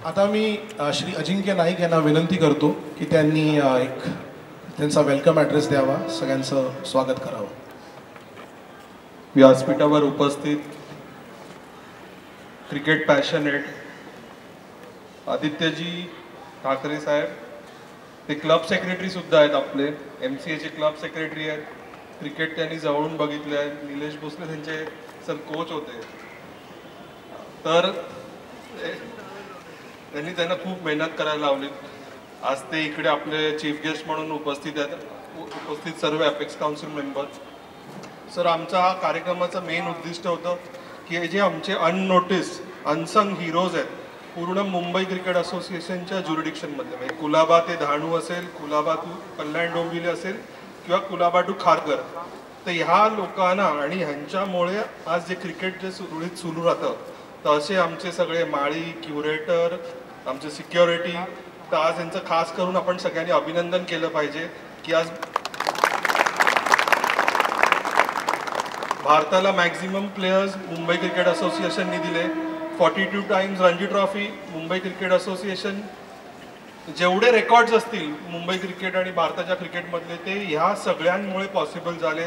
आता मी श्री अजिंक्य नाईक यांना विनंती करतो की त्यांनी त्यांचा वेलकम ॲड्रेस द्यावा, सगळ्यांचं स्वागत करावं. व्यासपीठावर उपस्थित क्रिकेट पॅशनेट आदित्यजी ठाकरे साहेब, ते क्लब सेक्रेटरी सुद्धा आहेत आपले, MCAचे क्लब सेक्रेटरी आहेत. क्रिकेट त्यांनी जवळून बघितले आहे. निलेश भोसले त्यांचे सर कोच होते, तर त्यांना खूप मेहनत करायला लावली. आज ते इकडे आपले चीफ गेस्ट म्हणून उपस्थित आहेत. उपस्थित सर्व अपेक्स काउन्सिल मेंबर. सर, आमचा हा कार्यक्रमाचं मेन उद्दिष्ट होतं की जे आमचे अननोटिस अनसंग हिरोज आहेत पूर्ण मुंबई क्रिकेट असोसिएशनच्या ज्युरिडिक्शनमध्ये, म्हणजे कुलाबा ते धाणू असेल, कुलाबा टू कल्याण डोंबिवली असेल किंवा कुलाबा टू खारघर, तर ह्या लोकांना आणि ह्यांच्यामुळे आज जे क्रिकेट जे सुरळीत सुरू राहतं, तर असे आमचे सगळे माळी, क्युरेटर, आमचे सिक्युरिटी, तर आज यांचं खास करून आपण सगळ्यांनी अभिनंदन केलं पाहिजे की आज भारताला मॅक्झिमम प्लेयर्स मुंबई क्रिकेट असोसिएशननी दिले. 42 times Ranji trophy Mumbai cricket association. जेवढे रेकॉर्ड्स असतील मुंबई क्रिकेट आणि भारताच्या क्रिकेटमधले, ते ह्या सगळ्यांमुळे पॉसिबल झाले.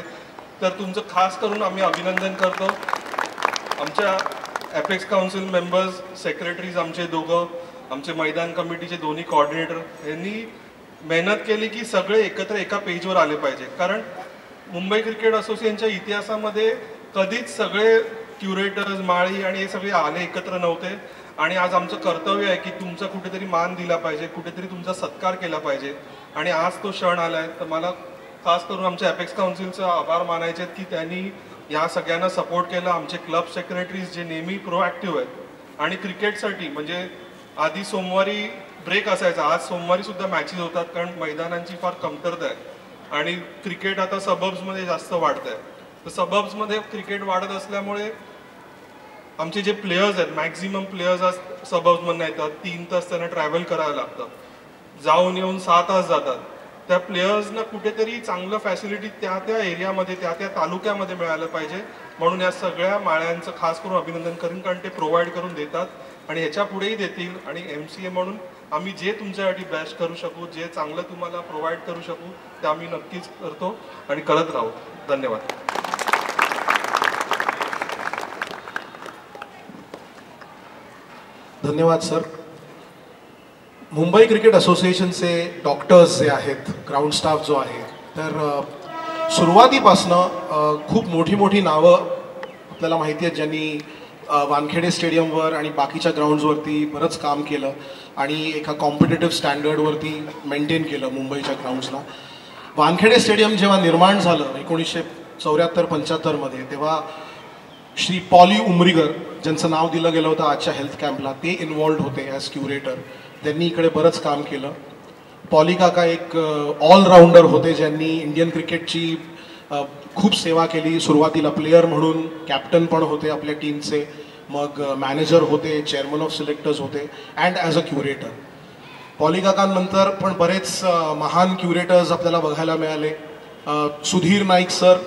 तर तुमचं खास करून आम्ही अभिनंदन करतो. आमच्या अपेक्स काउन्सिल मेंबर्स, सेक्रेटरीज आमचे दोघं, आमचे मैदान कमिटीचे दोन्ही कोऑर्डिनेटर, यांनी मेहनत केली की सगळे एकत्र एका पेजवर आले पाहिजे. कारण मुंबई क्रिकेट असोसिएशनच्या इतिहासामध्ये कधीच सगळे क्युरेटर्स, माळी आणि हे सगळे आले एकत्र नव्हते. आणि आज आमचं कर्तव्य आहे की तुमचा कुठेतरी मान दिला पाहिजे, कुठेतरी तुमचा सत्कार केला पाहिजे. आणि आज तो क्षण आला आहे. तर मला खास करून आमच्या अपेक्स काउन्सिलचा आभार मानायचे आहेत की त्यांनी या सगळ्यांना सपोर्ट केला. आमचे क्लब सेक्रेटरीज जे नेहमी प्रोॲक्टिव्ह आहेत आणि क्रिकेटसाठी, म्हणजे आधी सोमवारी ब्रेक असायचा, आज सोमवारी सुद्धा मॅचेस होतात कारण मैदानांची फार कमतरता आहे आणि क्रिकेट आता सबर्ब्समध्ये जास्त वाढत आहे. तर सबर्ब्समध्ये क्रिकेट वाढत असल्यामुळे आमचे जे प्लेयर्स आहेत, मॅक्झिमम प्लेयर्स आज सबर्ब्समधून येतात. 3 तास त्यांना ट्रॅव्हल करायला लागतं, जाऊन येऊन 6 तास जातात. त्या प्लेयर्सना कुठेतरी चांगलं फॅसिलिटी त्या एरियामध्ये, त्या तालुक्यामध्ये मिळालं पाहिजे. म्हणून या सगळ्या माळ्यांचं खास करून अभिनंदन करेन, कारण ते प्रोव्हाइड करून देतात आणि ह्याच्या पुढेही देतील. आणि MCA म्हणून आम्ही जे तुमच्यासाठी बेस्ट करू शकू, जे चांगलं तुम्हाला प्रोव्हाइड करू शकू, ते आम्ही नक्कीच करतो आणि करत राहू. धन्यवाद. धन्यवाद सर. मुंबई क्रिकेट असोसिएशनचे डॉक्टर्स जे आहेत, ग्राउंड स्टाफ जो आहे, तर सुरुवातीपासनं खूप मोठी नावं आपल्याला माहिती आहेत, ज्यांनी वानखेडे स्टेडियमवर आणि बाकीच्या ग्राउंड्सवरती बरंच काम केलं आणि एका कॉम्पिटेटिव्ह स्टँडर्डवरती मेंटेन केलं मुंबईच्या ग्राउंड्सला. वानखेडे स्टेडियम जेव्हा निर्माण झालं 1974-75 मध्ये, तेव्हा श्री पॉली उमरीगर ज्यांचं नाव दिलं गेलं होतं आजच्या हेल्थ कॅम्पला, ते इन्वॉल्ड होते ॲज क्युरेटर. त्यांनी इकडे बरंच काम केलं. पॉली काका एक ऑलराऊंडर होते ज्यांनी इंडियन क्रिकेटची खूप सेवा केली. सुरुवातीला प्लेयर म्हणून कॅप्टन पण होते आपल्या टीमचे, मग मॅनेजर होते, चेअरमन ऑफ सिलेक्टर्स होते, and as a curator. Polly काकांनंतर पण बरेच महान क्युरेटर्स आपल्याला बघायला मिळाले. सुधीर नाईक सर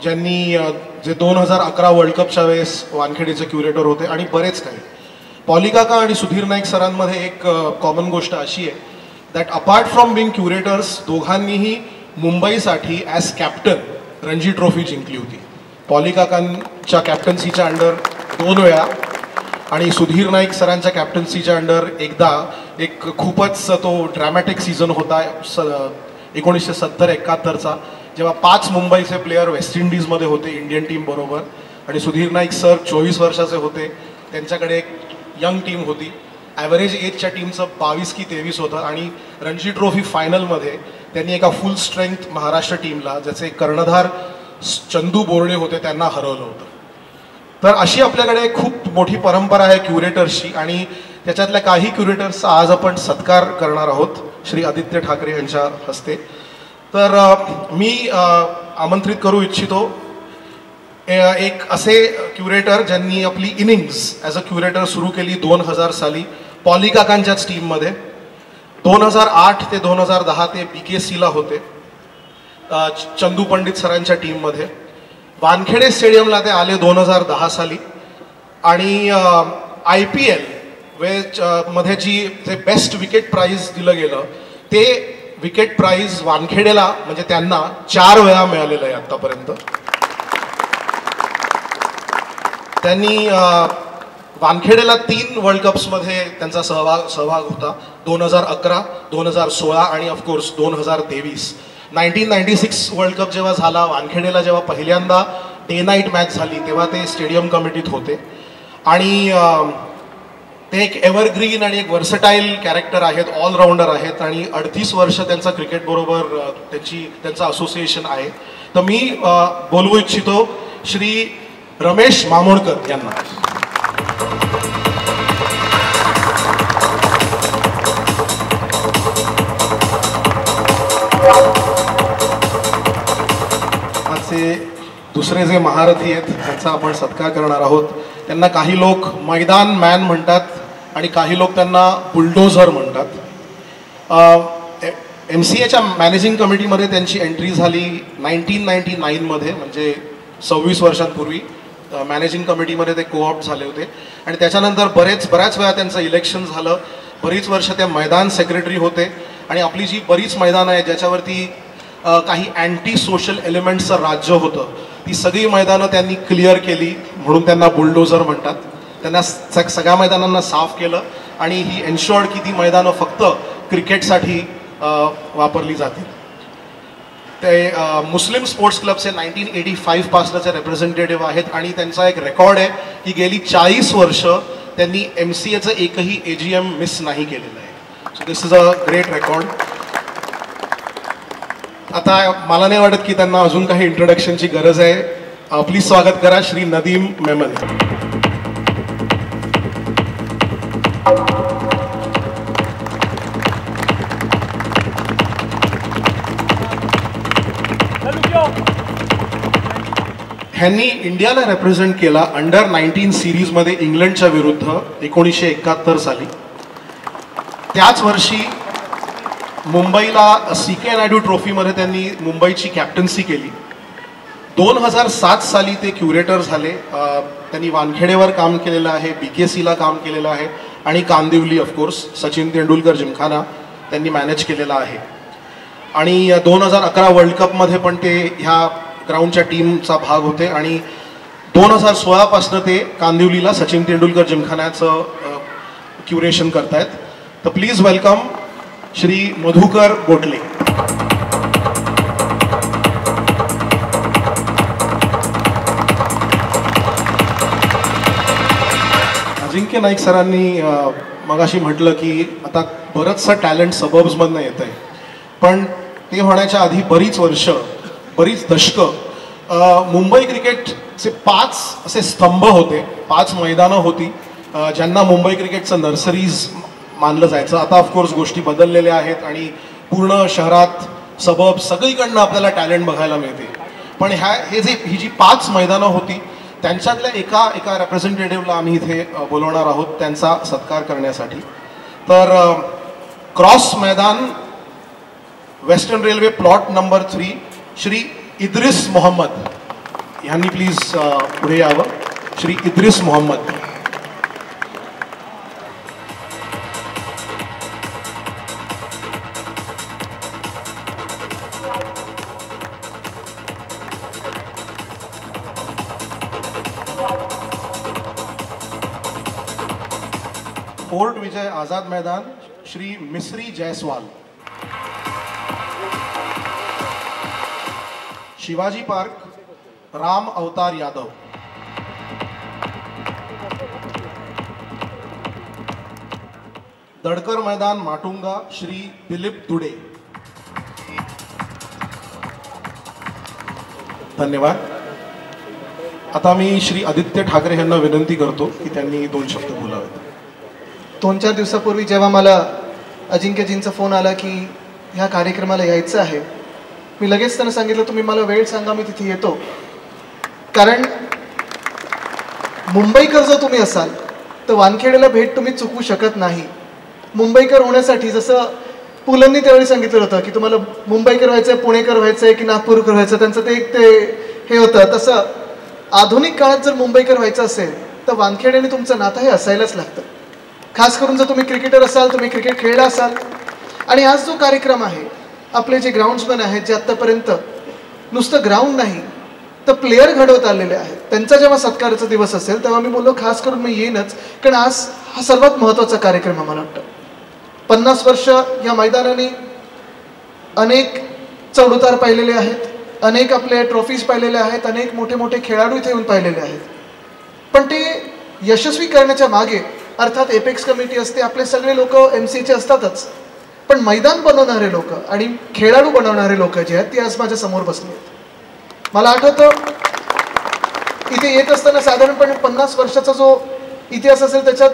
ज्यांनी जे 2011 वर्ल्ड कपच्या वेळेस वानखेडेचे क्युरेटर होते, आणि बरेच काही. पॉली काका आणि सुधीर नाईक सरांमध्ये एक कॉमन गोष्ट अशी आहे that apart from Bing curators, दोघांनीही मुंबईसाठी ॲज कॅप्टन रणजी ट्रॉफी जिंकली होती. पॉली काकांच्या कॅप्टन्सीच्या अंडर 2 वेळा आणि सुधीर नाईक सरांच्या कॅप्टन्सीच्या अंडर एकदा. एक खूपच तो ड्रॅमॅटिक सीझन होता 1970-71चा, जेव्हा 5 मुंबईचे प्लेयर वेस्ट इंडिजमध्ये होते इंडियन टीम बरोबर, आणि सुधीर नाईक सर 24 वर्षाचे होते. त्यांच्याकडे एक यंग टीम होती. ॲव्हरेज एजच्या टीमचं 22 की 23 होतं, आणि रणजी ट्रॉफी फायनलमध्ये त्यांनी एका फुल स्ट्रेंथ महाराष्ट्र टीमला, ज्याचे कर्णधार चंदू बोर्डे होते, त्यांना हरवलं होतं. तर अशी आपल्याकडे खूप मोठी परंपरा आहे क्युरेटर्सची, आणि त्याच्यातल्या काही क्युरेटर्सचा आज आपण सत्कार करणार आहोत श्री आदित्य ठाकरे यांच्या हस्ते. तर मी आमंत्रित करू इच्छितो एक असे क्युरेटर ज्यांनी आपली इनिंग्स ॲज अ क्युरेटर सुरू केली 2000 साली पॉली काकांच्याच टीममध्ये. 2008 ते 2010 ते BKCला होते चंदू पंडित सरांच्या टीममध्ये. वानखेडे स्टेडियमला ते आले 2010 साली, आणि IPL मध्ये जे बेस्ट विकेट प्राईज दिलं गेलं ते विकेट प्राईज वानखेडेला, म्हणजे त्यांना 4 वेळा मिळालेलं आहे आतापर्यंत. त्यांनी वानखेडेला 3 वर्ल्ड कप्समध्ये त्यांचा सहभाग होता. 2011, 2016 आणि ऑफकोर्स 2023. 1996 वर्ल्ड कप जेव्हा झाला, वानखेडेला जेव्हा पहिल्यांदा डे नाईट मॅच झाली, तेव्हा ते स्टेडियम कमिटीत होते. आणि ते एक एव्हरग्रीन आणि एक वर्सटाईल कॅरेक्टर आहेत, ऑलराऊंडर आहेत, आणि 38 वर्ष त्यांचा क्रिकेटबरोबर त्यांचं असोसिएशन आहे. तर मी बोलवू इच्छितो श्री रमेश मामोणकर यांना. आजचे दुसरे जे महारथी आहेत त्यांचा आपण सत्कार करणार आहोत. त्यांना काही लोक मैदान मॅन म्हणतात आणि काही लोक त्यांना बुलडोझर म्हणतात. MCAच्या मॅनेजिंग कमिटीमध्ये त्यांची एंट्री झाली 1999मध्ये, म्हणजे 26 वर्षांपूर्वी मॅनेजिंग कमिटीमध्ये ते कोऑप्ट झाले होते. आणि त्याच्यानंतर बऱ्याच वेळा त्यांचं इलेक्शन झालं. बरीच वर्ष ते मैदान सेक्रेटरी होते. आणि आपली जी बरीच मैदानं आहेत ज्याच्यावरती काही अँटी सोशल एलिमेंट्सचं राज्य होतं, ती सगळी मैदानं त्यांनी क्लिअर केली, म्हणून त्यांना बुलडोझर म्हणतात. त्यांना सगळ्या मैदानांना साफ केलं आणि ही एन्शुअर्ड की ती मैदानं फक्त क्रिकेटसाठी वापरली जातील. ते मुस्लिम स्पोर्ट्स क्लबचे 1985 पासनंचे रिप्रेझेंटेटिव्ह आहेत, आणि त्यांचा एक रेकॉर्ड आहे की गेली 40 वर्ष त्यांनी MCAचं एकही AGM मिस नाही केलेलं आहे. So this is a great record. आता मला नाही वाटत की त्यांना अजून काही इंट्रोडक्शनची गरज आहे. प्लीज स्वागत करा श्री नदीम मेमन. ह्यांनी इंडियाला रिप्रेझेंट केला अंडर 19 सिरीजमध्ये इंग्लंडच्या विरुद्ध 1971 साली. त्याच वर्षी मुंबईला CK नायडू ट्रॉफीमध्ये त्यांनी मुंबईची कॅप्टन्सी केली. 2007 साली ते क्युरेटर झाले. त्यांनी वानखेडेवर काम केलेलं आहे, BKCला काम केलेलं आहे, आणि कांदिवली ऑफकोर्स सचिन तेंडुलकर जिमखाना त्यांनी मॅनेज केलेला आहे. आणि 2011 वर्ल्ड कपमध्ये पण ते ह्या ग्राउंडच्या टीमचा भाग होते. आणि 2016 पासून ते कांदिवलीला सचिन तेंडुलकर जिमखान्याचं क्युरेशन करतायत. तर प्लीज वेलकम श्री मधुकर गोटले. अजिंक्य नाईक सरांनी मगाशी म्हटलं की आता बरंचसं टॅलेंट सबर्ब्समधनं येतं आहे, पण ते होण्याच्या आधी बरीच वर्ष, बरीच दशकं मुंबई क्रिकेट चे 5 असे स्तंभ होते, 5 मैदानं होती ज्यांना मुंबई क्रिकेटचं नर्सरीज मानलं जायचं. आता ऑफकोर्स गोष्टी बदललेल्या आहेत आणि पूर्ण शहरात सबब सगळीकडनं आपल्याला टॅलेंट बघायला मिळते. पण ही जी 5 मैदानं होती त्यांच्यातल्या एका रेप्रेझेंटेटिव्हला आम्ही इथे बोलवणार आहोत त्यांचा सत्कार करण्यासाठी. तर cross Maidan western railway plot number 3 Shri Idris Mohammed यांनी प्लीज पुढे यावं. श्री इद्रिस मोहम्मद. फोर्ट विजय आझाद मैदान श्री मिस्री जायसवाल. शिवाजी पार्क राम अवतार यादव. दडकर मैदान माटुंगा श्री दिलीप दुडे. धन्यवाद. आता मी श्री आदित्य ठाकरे यांना विनंती करतो की त्यांनी 2 शब्द बोलावेत. 2-4 दिवसापूर्वी जेव्हा मला अजिंक्यजींचा फोन आला की ह्या कार्यक्रमाला यायचं आहे, मी लगेच त्यांना सांगितलं तुम्ही मला वेळ सांगा, मी तिथे येतो. कारण मुंबईकर जर तुम्ही असाल तर वानखेडेला भेट तुम्ही चुकवू शकत नाही. मुंबईकर होण्यासाठी जसं पुलंनी त्यावेळी सांगितलं होतं की तुम्हाला मुंबईकर व्हायचं, पुणेकर व्हायचं की नागपूरकर व्हायचं, त्यांचं ते हे होतं. तसं आधुनिक काळात जर मुंबईकर व्हायचं असेल तर वानखेडेने तुमचं नातं हे असायलाच लागतं. खास करून जर तुम्ही क्रिकेटर असाल, तुम्ही क्रिकेट खेळला असाल. आणि आज जो कार्यक्रम आहे, आपले जे ग्राउंड्समन आहेत जे आत्तापर्यंत नुसतं ग्राउंड नाही तर प्लेयर घडवत आलेले आहेत, त्यांचा जेव्हा सत्काराचा दिवस असेल तेव्हा मी बोललो खास करून मी येईनच. कारण आज हा सर्वात महत्त्वाचा कार्यक्रम आम्हाला वाटतं. 50 वर्ष या मैदानाने अनेक चढउतार पाहिलेले आहेत, अनेक आपले ट्रॉफीज पाहिलेले आहेत, अनेक मोठे मोठे खेळाडू इथे येऊन पाहिलेले आहेत. पण ते यशस्वी करण्याच्या मागे अर्थात एपेक्स कमिटी असते, आपले सगळे लोक MCAचे असतातच, पण मैदान बनवणारे लोक आणि खेळाडू बनवणारे लोक जे आहेत ते आज माझ्या समोर बसले आहेत. मला आठवतं इथे येत असताना साधारणपणे 50 वर्षाचा जो इतिहास असेल त्याच्यात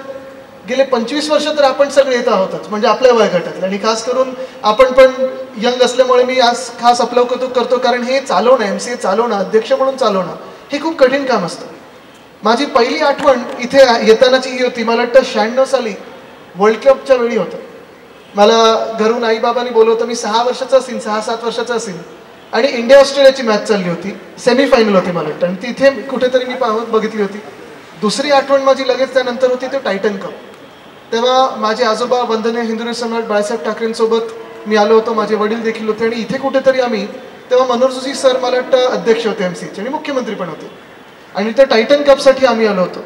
गेले 25 वर्ष तर आपण सगळे येत आहोतच, म्हणजे आपल्या वयोगटातले. आणि खास करून आपण पण यंग असल्यामुळे मी आज खास आपलं कौतुक करतो, कारण हे चालवणं, MCA चालवणं, अध्यक्ष म्हणून चालवणं हे खूप कठीण काम असतं. माझी पहिली आठवण इथे येतानाची ही होती. मला वाटतं 96 साली वर्ल्ड कपच्या वेळी होतं. मला घरून आईबाबांनी बोलवतं, मी 6 वर्षाचा असेल, 6-7 वर्षाचा असेल, आणि इंडिया ऑस्ट्रेलियाची मॅच चालली होती, सेमीफायनल होती मला वाटतं, आणि तिथे कुठेतरी मी बघितली होती. दुसरी आठवण माझी लगेच त्यानंतर होती ते टायटन कप. तेव्हा माझे आजोबा वंदनीय हिंदवी सम्राट बाळासाहेब ठाकरेंसोबत मी आलो होतो, माझे वडील देखील होते. आणि इथे कुठेतरी आम्ही तेव्हा मनोहर जोशी सर मला वाटतं अध्यक्ष होते MCAचे आणि मुख्यमंत्री पण होते, आणि त्या टायटन कपसाठी आम्ही आलो होतो.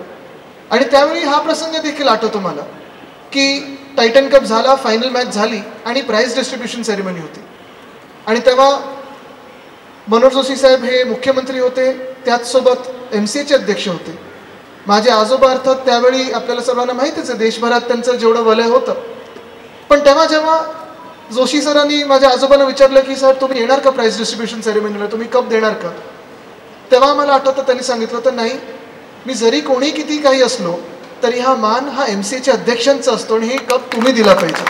आणि त्यावेळी हा प्रसंग देखील आठवतो मला की टायटन कप झाला, फायनल मॅच झाली आणि प्राइज डिस्ट्रीब्युशन सेरेमनी होती. आणि तेव्हा मनोहर जोशी साहेब हे मुख्यमंत्री होते, त्याचसोबत MCAचे अध्यक्ष होते. माझे आजोबा अर्थात त्यावेळी आपल्याला सर्वांना माहितीच आहे देशभरात त्यांचं जेवढं वलय होतं. पण तेव्हा जेव्हा जोशी सरांनी माझ्या आजोबांना विचारलं की सर तुम्ही येणार का प्राइज डिस्ट्रीब्युशन सेरेमनीला, तुम्ही कप देणार का, तेव्हा मला आठवतं त्यांनी सांगितलं होतं नाही, मी जरी कोणी किती काही असलो तरी हा मान हा MCAचे अध्यक्षांचा असतो आणि हे कप तुम्ही दिला पाहिजे.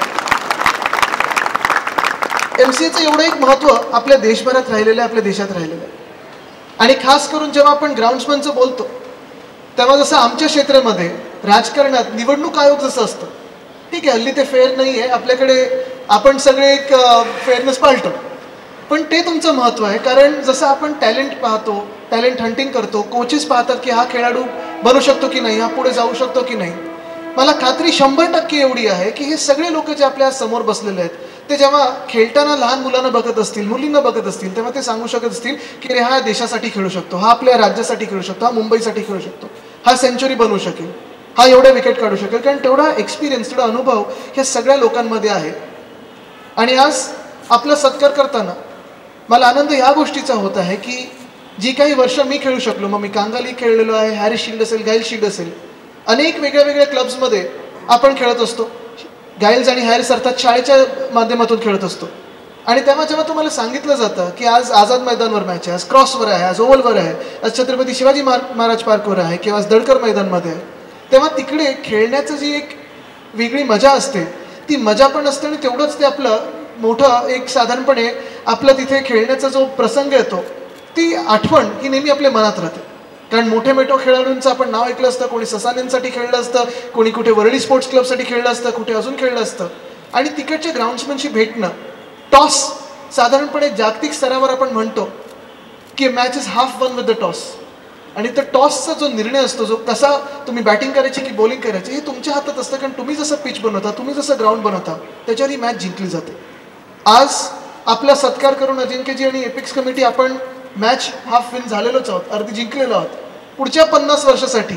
MCAचं एवढं एक महत्त्व आपल्या देशभरात राहिलेलं आहे, आपल्या देशात राहिलेलं आहे. आणि खास करून जेव्हा आपण ग्राउंड्समनचं बोलतो तेव्हा जसं आमच्या क्षेत्रामध्ये राजकारणात निवडणूक आयोग जसं असतं, ठीक आहे हल्ली ते फेअर नाही आहे, आपल्याकडे आपण सगळे एक फेअरनेस पाळतो, पण ते तुमचं महत्त्व आहे. कारण जसं आपण टॅलेंट पाहतो, टॅलेंट हंटिंग करतो, कोचेस पाहतात की हा खेळाडू बनू शकतो की नाही, हा पुढे जाऊ शकतो की नाही. मला खात्री 100% एवढी आहे की हे सगळे लोक जे आपल्या समोर बसलेले आहेत ते जेव्हा खेळताना लहान मुलांना बघत असतील, मुलींना बघत असतील, तेव्हा ते सांगू शकत असतील की हा देशासाठी खेळू शकतो, हा आपल्या राज्यासाठी खेळू शकतो, हा मुंबईसाठी खेळू शकतो, हा सेंचुरी बनवू शकेल, हा एवढ्या विकेट काढू शकेल. कारण तेवढा एक्सपिरियन्स, तेवढा अनुभव ह्या सगळ्या लोकांमध्ये आहे. आणि आज आपला सत्कार करताना मला आनंद ह्या गोष्टीचा होत आहे की जी काही वर्ष मी खेळू शकलो, मग मी कांगाली खेळलेलो आहे, हॅरिस शिल्ड असेल, गाईल शिल्ड असेल, अनेक वेगळ्या वेगळ्या क्लब्समध्ये आपण खेळत असतो. गाईल्स आणि हॅरिस अर्थात शाळेच्या माध्यमातून खेळत असतो. आणि तेव्हा जेव्हा तुम्हाला सांगितलं जातं की आज आझाद मैदानवर मॅच आहे, आज क्रॉसवर आहे, आज ओव्हलवर आहे, आज छत्रपती शिवाजी महाराज पार्कवर आहे किंवा आज दडकर मैदानमध्ये आहे, तेव्हा तिकडे खेळण्याचं जी एक वेगळी मजा असते ती मजा पण असते आणि तेवढंच ते आपलं मोठं एक साधारणपणे आपलं तिथे खेळण्याचा जो प्रसंग येतो ती आठवण ही नेहमी आपल्या मनात राहते. कारण मोठे मोठ्या खेळाडूंचं आपण नाव ऐकलं असतं, कोणी ससानेंसाठी खेळलं असतं, कोणी कुठे वरळी स्पोर्ट्स क्लबसाठी खेळलं असतं, कुठे अजून खेळलं असतं. आणि तिकडच्या ग्राउंड्समनशी भेटणं, टॉस साधारणपणे जागतिक स्तरावर आपण म्हणतो की match is half one with the toss. आणि तर टॉसचा जो निर्णय असतो, जो कसा तुम्ही बॅटिंग करायची की बॉलिंग करायची हे तुमच्या हातात असतं. कारण तुम्ही जसं पिच बनवता, तुम्ही जसं ग्राउंड बनवता त्याच्यावर ही मॅच जिंकली जाते. आज आपला सत्कार करून अजिंक्यजी आणि एपिक्स कमिटी आपण मॅच हाफ विन झालेलोच आहोत, अर्धी जिंकलेलो आहोत. पुढच्या 50 वर्षासाठी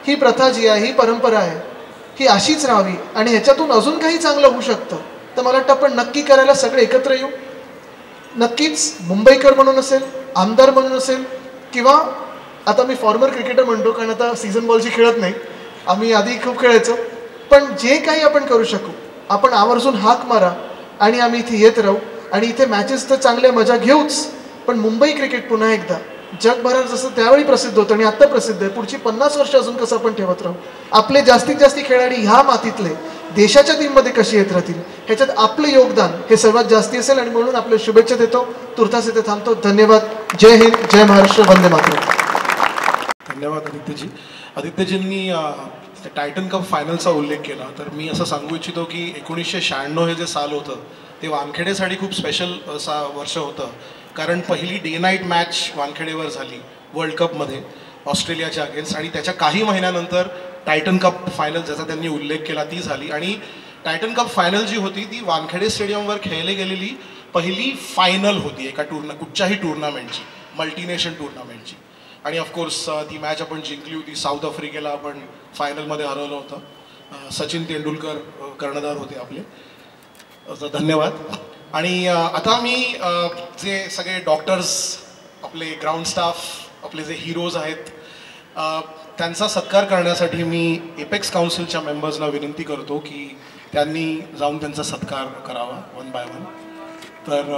ही प्रथा जी आहे, ही परंपरा आहे, ही अशीच राहावी आणि ह्याच्यातून अजून काही चांगलं होऊ शकतं. तर मला वाटतं आपण नक्की करायला सगळे एकत्र येऊ. नक्कीच मुंबईकर म्हणून असेल, आमदार म्हणून असेल किंवा आता मी फॉर्मर क्रिकेटर म्हणतो कारण आता सीझन बॉलची खेळत नाही, आम्ही आधी खूप खेळायचो. पण जे काही आपण करू शकू आपण आवर्जून हाक मारा आणि आम्ही इथे येत राहू. आणि इथे मॅचेस तर चांगल्या मजा घेऊच, पण मुंबई क्रिकेट पुन्हा एकदा जगभरात जसं त्यावेळी प्रसिद्ध होतं आणि आत्ता प्रसिद्ध आहे, पुढची 50 वर्ष अजून कसं आपण ठेवत राहू. आपले जास्तीत जास्त खेळाडू ह्या मातीतले देशाच्या टीममध्ये कशी येत राहतील ह्याच्यात आपलं योगदान हे सर्वात जास्ती असेल. आणि म्हणून आपल्या शुभेच्छा देतो. तुर्तास इथे थांबतो. धन्यवाद. जय हिंद, जय महाराष्ट्र, वंदे मातरम. धन्यवाद आदित्यजी. आदित्यजींनी टायटन कप फायनलचा उल्लेख केला तर मी असं सांगू इच्छितो की 1996 हे जे साल होतं ते वानखेडेसाठी खूप स्पेशल वर्ष होतं. कारण पहिली डे नाईट मॅच वानखेडेवर झाली वर्ल्ड कपमध्ये ऑस्ट्रेलियाच्या अगेन्स्ट आणि त्याच्या काही महिन्यानंतर टायटन कप फायनल ज्याचा त्यांनी उल्लेख केला ती झाली. आणि टायटन कप फायनल जी होती ती वानखेडे स्टेडियमवर खेळली गेलेली पहिली फायनल होती एका कुठच्याही टुर्नामेंटची, मल्टीनेशन टुर्नामेंटची. आणि ऑफकोर्स ती मॅच आपण जिंकली होती. साऊथ आफ्रिकेला आपण फायनलमध्ये हरवलं होतं. सचिन तेंडुलकर कर्णधार होते आपले. धन्यवाद. आणि आता मी जे सगळे डॉक्टर्स, आपले ग्राउंड स्टाफ, आपले जे हिरोज आहेत त्यांचा सत्कार करण्यासाठी मी एपेक्स काउन्सिलच्या मेंबर्सना विनंती करतो की त्यांनी जाऊन त्यांचा सत्कार करावा वन बाय वन. तर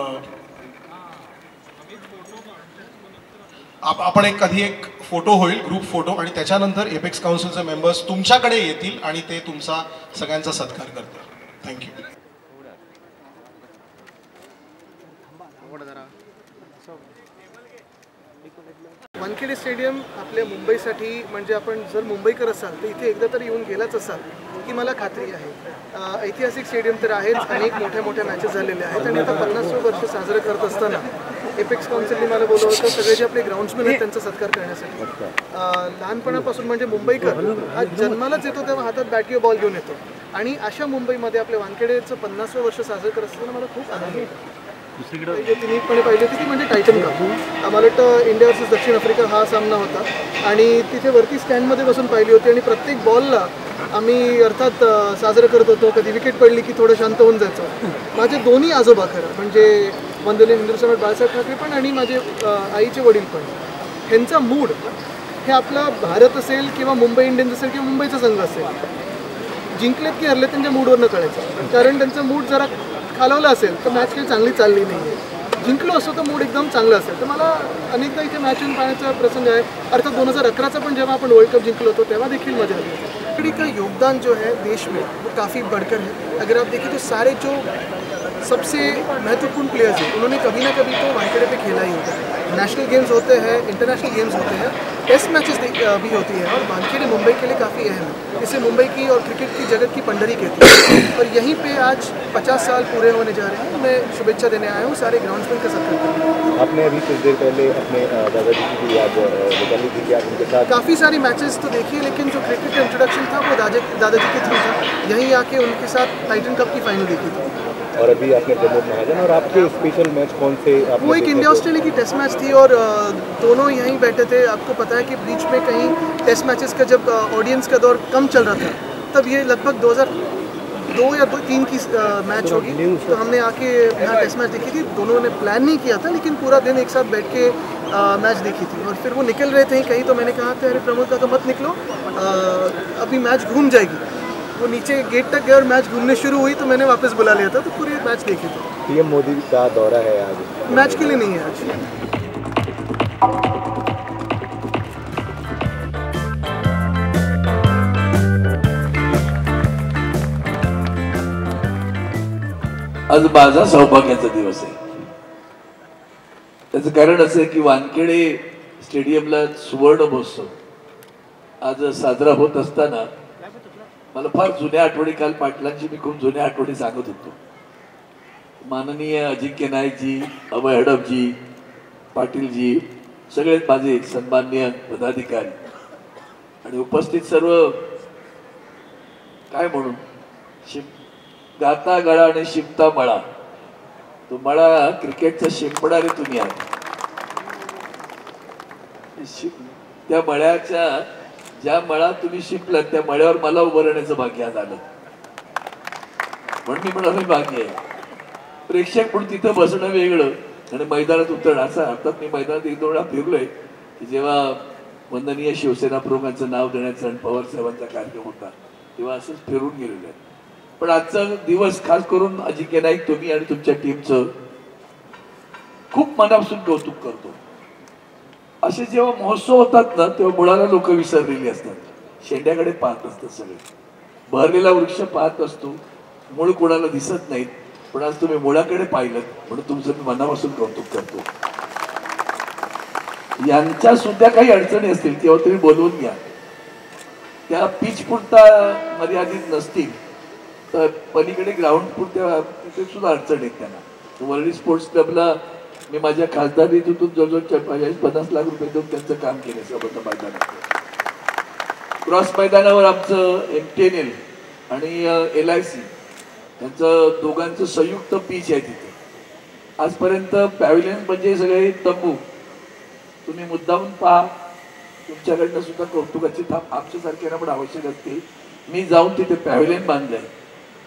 आपण कधी एक फोटो होईल, ग्रुप फोटो, आणि त्याच्यानंतर एपेक्स काउन्सिलचे मेंबर्स तुमच्याकडे येतील आणि ते तुमचा सगळ्यांचा सत्कार करतील. थँक्यू. वानखेडे स्टेडियम आपल्या मुंबईसाठी म्हणजे आपण जर मुंबईकर असाल तर इथे एकदा तरी येऊन गेलाच असाल ही मला खात्री आहे. ऐतिहासिक स्टेडियम तर आहेच, अनेक मोठ्या मोठ्या मॅचेस झालेल्या आहेत आणि आता 50 वर्ष साजरं करत असताना एपेक्स काउन्सिलने मला बोलवलं होतं सगळे जे आपले ग्राउंड्समॅन आहेत त्यांचा सत्कार करण्यासाठी. लहानपणापासून म्हणजे मुंबईकर हा जन्मालाच येतो तेव्हा हातात बॅट किंवा बॉल घेऊन येतो आणि अशा मुंबईमध्ये आपल्या वानखेडेचं 50वं वर्ष साजरं करत असताना मला खूप आनंद होतो. तिन्हीपणे पाहिली होती ती म्हणजे टायटन कप. मला वाटतं इंडिया वर्सेस दक्षिण आफ्रिका हा सामना होता आणि तिथे वरती स्टँडमध्ये बसून पाहिली होती आणि प्रत्येक बॉलला आम्ही अर्थात साजरं करत होतो. कधी विकेट पडली की थोडं शांत होऊन जायचं. माझे दोन्ही आजोबा खरं म्हणजे वंदनीय हिंदुस्थान बाळासाहेब ठाकरे पण आणि माझे आईचे वडील पण, ह्यांचा मूड हे आपला भारत असेल किंवा मुंबई इंडियन्स असेल किंवा मुंबईचा संघ असेल, जिंकलेत की हरलेत त्यांच्या मूडवरनं कळायचं. कारण त्यांचा मूड जरा खालवला असेल तर मॅच काही चांगली चालली नाही आहे, जिंकलो असतो तर मूड एकदम चांगला असेल. तर मला अनेकदा इथे मॅच येऊन पाहण्याचा प्रसंग आहे. अर्थात 2011चा पण जेव्हा आपण वर्ल्ड कप जिंकलो होतो तेव्हा देखील मजा आली. वानखेड़े का योगदान जो है देश में वो काफ़ी बढ़कर है. अगर आप देखें तो सारे जो सबसे महत्वपूर्ण प्लेयर्स हैं उन्होंने कभी ना कभी तो वानखेड़े पे खेला ही होता है. नेशनल गेम्स होते हैं, इंटरनेशनल गेम्स होते हैं, टेस्ट मैचेस भी होती है और वानखेड़े मुंबई के लिए काफ़ी अहम है. इसे मुंबई की और क्रिकेट की जगत की पंडरी कहती है. और यहीं पे आज 50 साल पूरे होने जा रहे हैं. मैं शुभेच्छा देने आया हूँ सारे ग्राउंड्समैन का सत्कार. आपने अभी कुछ देर पहले अपने दादाजी की याद निकाली थी कि आप उनके साथ काफ़ी सारी मैचेस तो देखी है, लेकिन जो क्रिकेट का इंट्रोडक्शन था वो दादाजी के थ्रू था. यहीं आके उनके साथ टाइटन कप की फाइनल देखी थी. और अभी आपने प्रमोद महाजन और आपके स्पेशल मैच कौन से? वो एक इंडिया ऑस्ट्रेलिया की टेस्ट मैच थी और दोनों यहीं बैठे थे. आपको पता है कि बीच में कहीं टेस्ट मैचेस का जब ऑडियंस का दौर कम चल रहा था तब ये लगभग 2002 या 2003 की मैच होगी. तो हमने आके यहाँ टेस्ट मैच देखी थी. दोनों ने प्लान नहीं किया था लेकिन पूरा दिन एक साथ बैठ के मैच देखी थी. और फिर वो निकल रहे थे कहीं तो मैंने कहा था अरे प्रमोद का तो मत निकलो, अभी मैच घूम जाएगी. वो नीचे गेट तक गए और मैच घूमने शुरू हुई तो मैंने वापस बुला लिया था, तो पूरी मैच देखी थी। पीएम मोदी का दौरा है आज, मैच के लिए नहीं है आज। आज माझा सौभाग्याचा दिवस आहे. त्याचं कारण असं आहे की वानखेडे स्टेडियमला सुवर्ण महोत्सव आज साजरा होत असताना मला फार जुन्या आठवणी, काल पाटलांची मी खूप जुन्या आठवणी सांगत होतो. माननीय अजिंक्य नाईकजी, अभय हडपजी, पाटीलजी, सगळे माझे सन्माननीय पदाधिकारी आणि उपस्थित सर्व, काय म्हणून, गाता गळा आणि शिपता मळा, तो मळा क्रिकेटचा शिंपणारे तुम्ही आहात. त्या मळ्याच्या, ज्या मळा तुम्ही शिंपलात त्या मळ्यावर मला उभं राहण्याचं भाग्य झालं. म्हणून मी म्हणालो भाग्य आहे. प्रेक्षक म्हणून तिथं बसणं वेगळं आणि मैदानात उतरणं असं. अर्थात मी मैदानात एक दोन वेळा फिरलोय की जेव्हा वंदनीय शिवसेना प्रमुखांचं नाव देण्याचा आणि पवार साहेबांचा कार्यक्रम होता तेव्हा असंच फिरून गेलेलं आहे. पण आजचा दिवस खास करून अजिंक्य नाईक, तुम्ही आणि तुमच्या टीमचं खूप मनापासून कौतुक करतो. असे जेव्हा महोत्सव होतात ना तेव्हा मुळाला लोक विसरलेली असतात, शेंड्याकडे पाहत असतात, सगळे बहरलेला वृक्ष पाहत असतो, मूळ कोणाला दिसत नाहीत. पण आज तुम्ही मुळाकडे पाहिलं म्हणून तुमचं मी मनापासून कौतुक करतो. यांच्या सुद्धा काही अडचणी असतील तेव्हा तुम्ही बोलवून घ्या. त्या पिच पुरता मर्यादित नसतील तर पलीकडे ग्राउंड पुरत्या तिथे सुद्धा अडचण आहेत त्यांना. वरळी स्पोर्ट्स क्लबला मी माझ्या खासदारीतून जवळजवळ 40-50 लाख रुपये देऊन त्यांचं काम केलं संबंध मैदानात. क्रॉस मैदानावर आमचं MTNL आणि LIC यांचं दोघांचं संयुक्त पिच आहे तिथे. आजपर्यंत पॅव्हिलियन म्हणजे सगळे तंबू, तुम्ही मुद्दामून पहा, तुमच्याकडनं सुद्धा कौतुकाची थाप आमच्यासारख्यांना पण आवश्यक असते. मी जाऊन तिथे पॅव्हिलियन बांधलंय,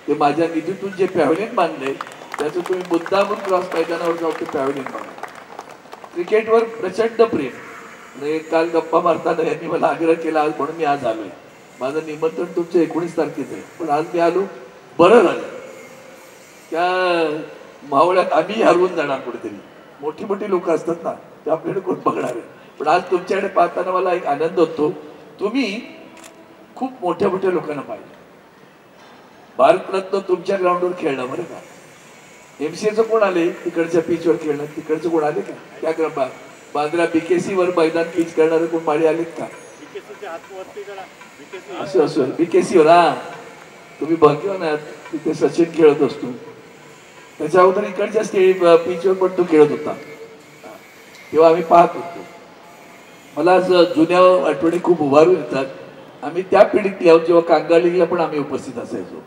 ते माझ्या निधीतून जे पॅव्हिलियन बांधलंय त्याचं तुम्ही मुद्दामून क्रॉस मैदानावर जाऊन ते पॅव्हिलियन बांधा. क्रिकेटवर प्रचंड प्रेम. म्हणजे काल गप्पा मारताना यांनी मला आग्रह केला आज, म्हणून मी आज आलोय. माझं निमंत्रण तुमचं 19 तारखेचं आहे, पण आज मी आलो, बरं झालं. त्या मावळ्यात आम्ही हरवून जाणार कुठेतरी. मोठी मोठी लोक असतात ना ते आपल्याकडे कोण बघणार आहे. पण आज तुमच्याकडे पाहताना मला एक आनंद होतो. तुम्ही खूप मोठ्या मोठ्या लोकांना पाहिजे. भारतरत्न तुमच्या ग्राउंडवर खेळणं, बरं का. MCAचं कोण आले तिकडच्या पिचवर खेळणं, तिकडचं कोण आले का? त्या बांद्रा BKC वर मैदान पिच करणारे कोण माळी आलेत का? असं असं BKC वर, हा तुम्ही भाग्यवान आहात. तिथे सचिन खेळत असतो. त्याच्या अगोदर इकडच्या पिचवर पण तो खेळत होता, तेव्हा आम्ही पाहत होतो. मला असं जुन्या आठवणी खूप उभारून येतात. आम्ही त्या पिढीतली आहोत जेव्हा कांगा लीगला पण आम्ही उपस्थित असायचो.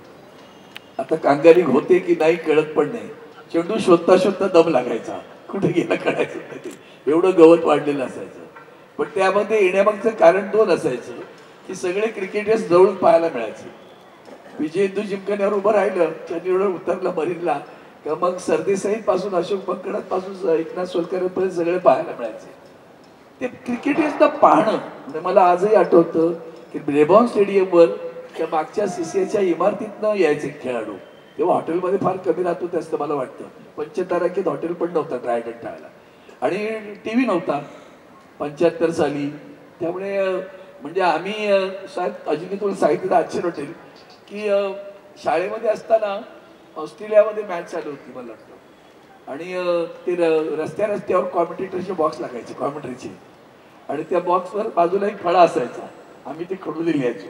आता कांगा लीग होते की नाही कळत पण नाही. चेंडू शोधता शोधता दम लागायचा, कुठे गेला कळायचं नाही. एवढं गवत वाढलेलं असायचं. पण त्यामध्ये येण्यामागचं कारण दोन असायचं की सगळे क्रिकेटर्स जवळून पाहायला मिळायचे. विजय हिंदू जिमखान्यावर उभं राहिलं, चंदीगडवर उतरलं मरीनला का मग सरदेसाई पासून अशोक बंकडात पासून एकनाथ सोलकरपर्यंत सगळे पाहायला मिळायचे. ते क्रिकेटर्सना पाहणं म्हणजे मला आजही आठवतं की ब्रेबॉर्न स्टेडियमवर त्या मागच्या CCAच्या इमारतीतनं यायचे खेळाडू. तेव्हा हॉटेलमध्ये फार कमी राहत होते असं मला वाटतं. पंचतारांकित हॉटेल पण नव्हता ट्रायडंट टाळायला आणि TV नव्हता 75 साली. त्यामुळे म्हणजे आम्ही शाळेत अजूनही तुला सांगितलं आश्चर्य वाटेल की शाळेमध्ये असताना ऑस्ट्रेलियामध्ये मॅच चालू होती मला वाटतं आणि ते रस्त्यावर कॉमेंटेटरचे बॉक्स लागायचे कॉमेंट्रीचे आणि त्या बॉक्सवर बाजूला एक फळा असायचा. आम्ही ते खडून लिहायचो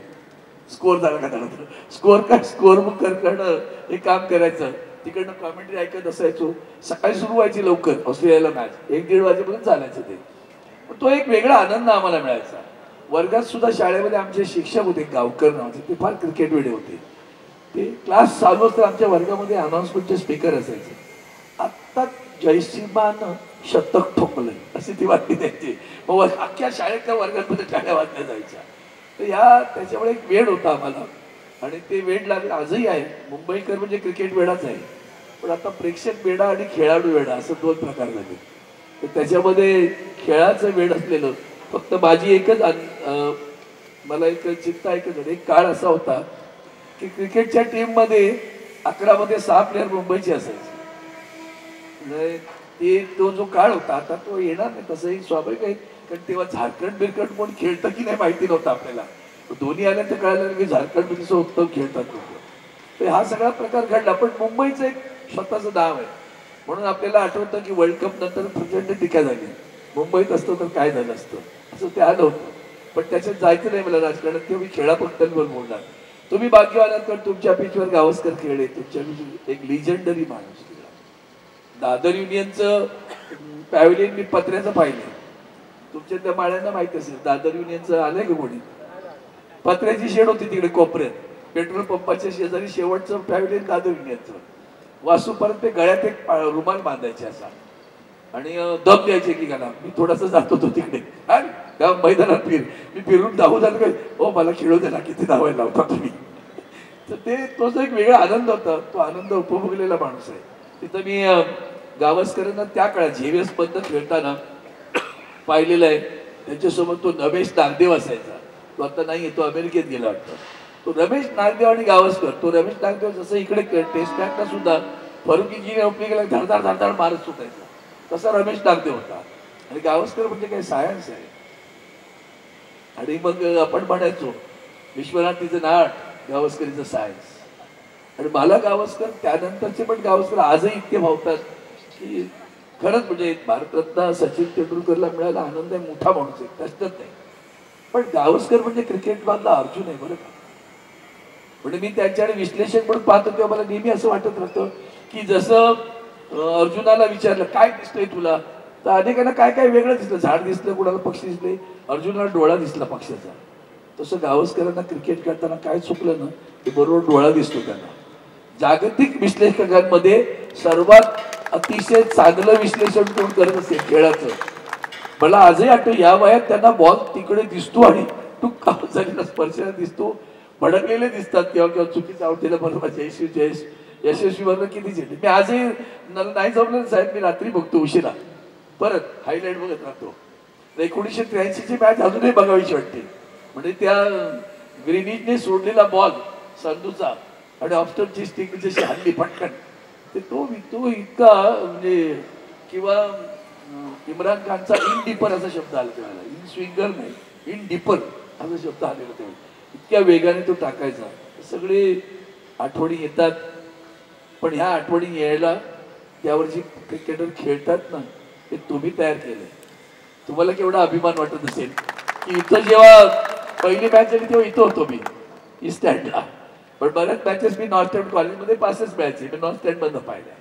स्कोअर झाला का झाला. स्कोअर बुक करणं हे काम करायचं. तिकडनं कॉमेंट्री ऐकत असायचो. सकाळी सुरू व्हायची लवकर ऑस्ट्रेलियाला मॅच, 1-1.5 वाजेपर्यंत चालायचं ते. तो एक वेगळा आनंद आम्हाला मिळायचा. वर्गात सुद्धा शाळेमध्ये आमचे शिक्षक होते गावकर नावाचे, ते फार क्रिकेट वेडे होते. ते क्लास चालू असताना आमच्या वर्गामध्ये अनाउन्समेंटचे स्पीकर असायचे. आत्ता जयसिंहानं शतक ठोकलंय अशी ती बातमी द्यायची. मग अख्ख्या शाळेतल्या वर्गांमध्ये टाळ्या वाजल्या जायच्या. तर त्याच्यामुळे एक वेड होता आम्हाला आणि ते वेड लागलं आजही आहे. मुंबईकर म्हणजे क्रिकेट वेडाच आहे, पण आता प्रेक्षक वेडा आणि खेळाडू वेडा असं 2 प्रकार झाले. तर त्याच्यामध्ये खेळाचं वेड असलेलं फक्त माझी एकच मला एक चिंता एकच एक काळ असा होता की क्रिकेटच्या टीममध्ये 11मध्ये 6 प्लेयर मुंबईचे असायचे. ते तो जो काळ होता आता तो येणार नाही, तसंही स्वाभाविक आहे, कारण तेव्हा झारखंड बिरखंड कोण खेळतं की नाही माहिती नव्हतं आपल्याला. दोन्ही आल्यानंतर कळालं की झारखंड उत्तम खेळतात लोक. तर हा सगळा प्रकार घडला. पण मुंबईचं एक स्वतःचं नाव आहे म्हणून आपल्याला आठवतं की वर्ल्ड कप नंतर प्रचंड टीका झाली. मुंबईत असतं तर काय झालं असतं असं ते आलं होतं. पण त्याच्यात जायचं नाही मला राजकारणात, तेव्हा मी खेळापट्ट्यांवर बोलणार. तुम्ही भाग्यवानात, कारण तुमच्या पिचवर गावस्कर खेळले, तुमच्या एक लिजंडरी माणूस. दादर युनियनचं पॅव्हलियन मी पत्र्याचं पाहिलं. तुमच्या त्या माळ्यांना माहिती असेल दादर युनियनचं आलंय का कोणी? पत्र्याची शेड होती तिकडे कोपऱ्यात, पेट्रोल पंपाच्या शेजारी शेवटचं पॅव्हलियन दादर युनियनचं. वासूपर्यंत ते गळ्यात एक रुमाल बांधायचे असा आणि दम द्यायचे की गाला. मी थोडासा जात होतो तिकडे मैदानात मी फिरून धावू झालं काय, हो मला खेळू द्या ना, किती धावायला लावता तुम्ही. तर ते तोच एक वेगळा आनंद होता. तो आनंद उपभोगलेला माणूस आहे. तिथं मी गावस्करांना त्या काळात झेवियर्स बंद खेळताना पाहिलेलं आहे. त्यांच्यासोबत तो रमेश नागदेव असायचा. तो आता नाही, तो अमेरिकेत गेला वाटतं. तो रमेश नागदेव आणि गावस्कर, तो रमेश नागदेव जसं इकडे टेस्ट मॅचला सुद्धा फरुकीजी ओपनिंग केला धडधाड धडधाड मारत सुटायचा, तसा रमेश नागदेव होता. आणि गावस्कर म्हणजे काही सायन्स आहे. आणि मग आपण म्हणायचो विश्वनाथीचं नाट, गावस्करीचं सायन्स. आणि मला गावस्कर त्यानंतरचे पण गावस्कर आजही इतके भावतात की खरंच म्हणजे भारतरत्न सचिन तेंडुलकरला मिळायला आनंद आहे. मोठा माणूस आहे, प्रश्नच नाही. पण गावस्कर म्हणजे क्रिकेट मधला अर्जुन आहे बरं का. म्हणजे मी त्यांच्याकडे विश्लेषक म्हणून पाहतो तेव्हा मला नेहमी असं वाटत राहतं की जसं अर्जुनाला विचारलं काय दिसतंय तुला, तर अनेकांना काय काय वेगळं दिसलं. झाड दिसलं, कुणाला पक्षी दिसले, अर्जुनाला डोळा दिसला पक्षाचा. तसं गावस्करांना क्रिकेट खेळताना काय चुकलं ना, ते बरोबर डोळा दिसतो त्यांना. जागतिक विश्लेषकांमध्ये सर्वात अतिशय चांगलं विश्लेषण कोण करत असेल खेळाचं, मला आजही आठवतं. या वयात त्यांना बॉल तिकडे दिसतो आणि टुक्का झालेला स्पर्शाला दिसतो, भडकलेले दिसतात किंवा किंवा चुकीचं आवडतेला बरोबर यशस्वी बरोबर किती झेंडे. मी आजही नाही जमलं साहेब, मी रात्री बघतो उशिरा, परत हायलाईट बघत राहतो. 1983ची मॅच अजूनही बघावीशी वाटते. म्हणजे त्या ग्रीनिजने सोडलेला बॉल संधूचा आणि ऑफस्टनची स्टिक जशी हल्ली पटकन, ते तो इतका म्हणजे, किंवा इम्रान खानचा इन डीपर असा शब्द आला त्याला, इन स्विंगर नाही, इन डीपर असा शब्द आलेला तेव्हा. इतक्या वेगाने तो टाकायचा. सगळे आठवणी येतात. पण ह्या आठवणी यायला त्यावरची क्रिकेटर खेळतात ना, ते तुम्ही तयार केलंय. तुम्हाला केवढा अभिमान वाटत असेल की इथं जेव्हा पहिली मॅच झाली तेव्हा इथं होतो मी ईस्ट स्टँडला. पण बऱ्याच मॅचेस मी नॉर्थ स्टँड कॉलेजमध्ये 5च मॅच आहे मी नॉर्थ स्टँडमधनं पाहिल्या.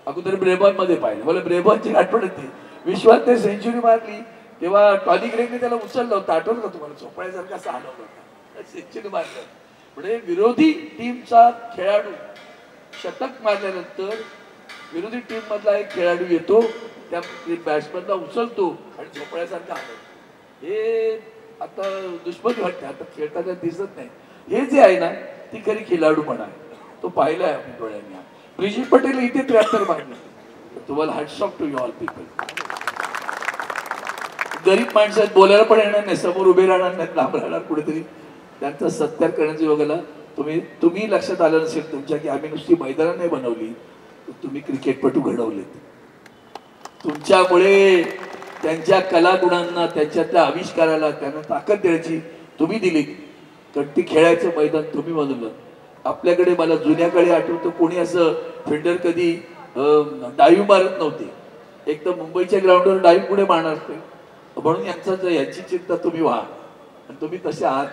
अगोदर ब्रेबॉनमध्ये पाहिलं. मला ब्रेबॉनची आठवण येते. विश्वात सेंचुरी मारली तेव्हा टॉनी ग्रेगने त्याला उचललं होतं, आठवलं का तुम्हाला? चोपड्यासारखं असं हलवलं होतं, सेंचुरी मारलं. म्हणजे विरोधी टीमचा खेळाडू शतक मारल्यानंतर विरोधी टीम मधला एक खेळाडू येतो, त्या बॅट्समॅनला उचलतो आणि झोपड्यासारखं हलवतो. हे आता दुष्परी वाटतं, आता खेळताना दिसत नाही. हे जे आहे ना, ती खरी खेळाडूपणा आहे. तो पाहिलाय आपण डोळ्यांनी. ब्रिजेश पटेल इथे 73 मारले. तुम्हाला hats off to you all people. गरीब माणसं आहेत, बोलायला पण येणार नाही, समोर उभे राहणार नाहीत, लांब राहणार कुठेतरी. त्यांचा सत्कार करण्याची बघायला तुम्ही लक्षात आलं नसेल तुमच्या की आम्ही नुसती मैदानं नाही बनवली, तुम्ही क्रिकेटपटू घडवलेत. तुमच्यामुळे त्यांच्या कलागुणांना, त्यांच्यातल्या आविष्काराला त्यांना ताकद द्यायची तुम्ही दिलीत. कारण ती खेळायचं मैदान तुम्ही बनवलं. आपल्याकडे मला जुन्या काळी आठवतं, कोणी असं फिल्डर कधी डाईव्ह मारत नव्हते. एक तर मुंबईच्या ग्राउंडवर डाईव्ह पुढे मारणार असते, म्हणून यांची चिंता तुम्ही व्हा. आणि तुम्ही तसे आहात,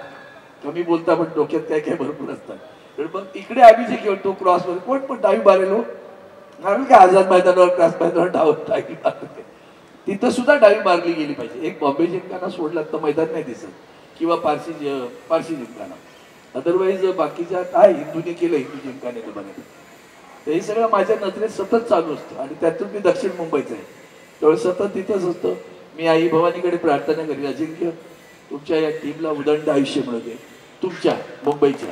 कमी बोलता पण डोक्यात काय काय भरपूर असतात. तर मग इकडे आम्ही जे खेळतो क्रॉसवर, कोण पण डाईव्ह मारेलो मारेल का? आझाद मैदानावर, क्रॉस मैदानावर डाईव्ह मारते, तिथं सुद्धा डाईव्ह मारली गेली पाहिजे. एक बॉम्बे जिंकताना सोडला तर मैदान नाही दिसत, किंवा पारसी जिंकताना. अदरवाईज बाकीच्या काय हिंदूने केलं, हिंदू जिंकाने बनायचं, हे सगळं माझ्या नजरेत सतत चालू असतं. आणि त्यातून मी दक्षिण मुंबईचं आहे, त्यामुळे सतत तिथंच असतं. मी आई भवानीकडे प्रार्थना करी, अजिंक्य तुमच्या या टीमला उदंड आयुष्य मिळू दे, तुमच्या मुंबईच्या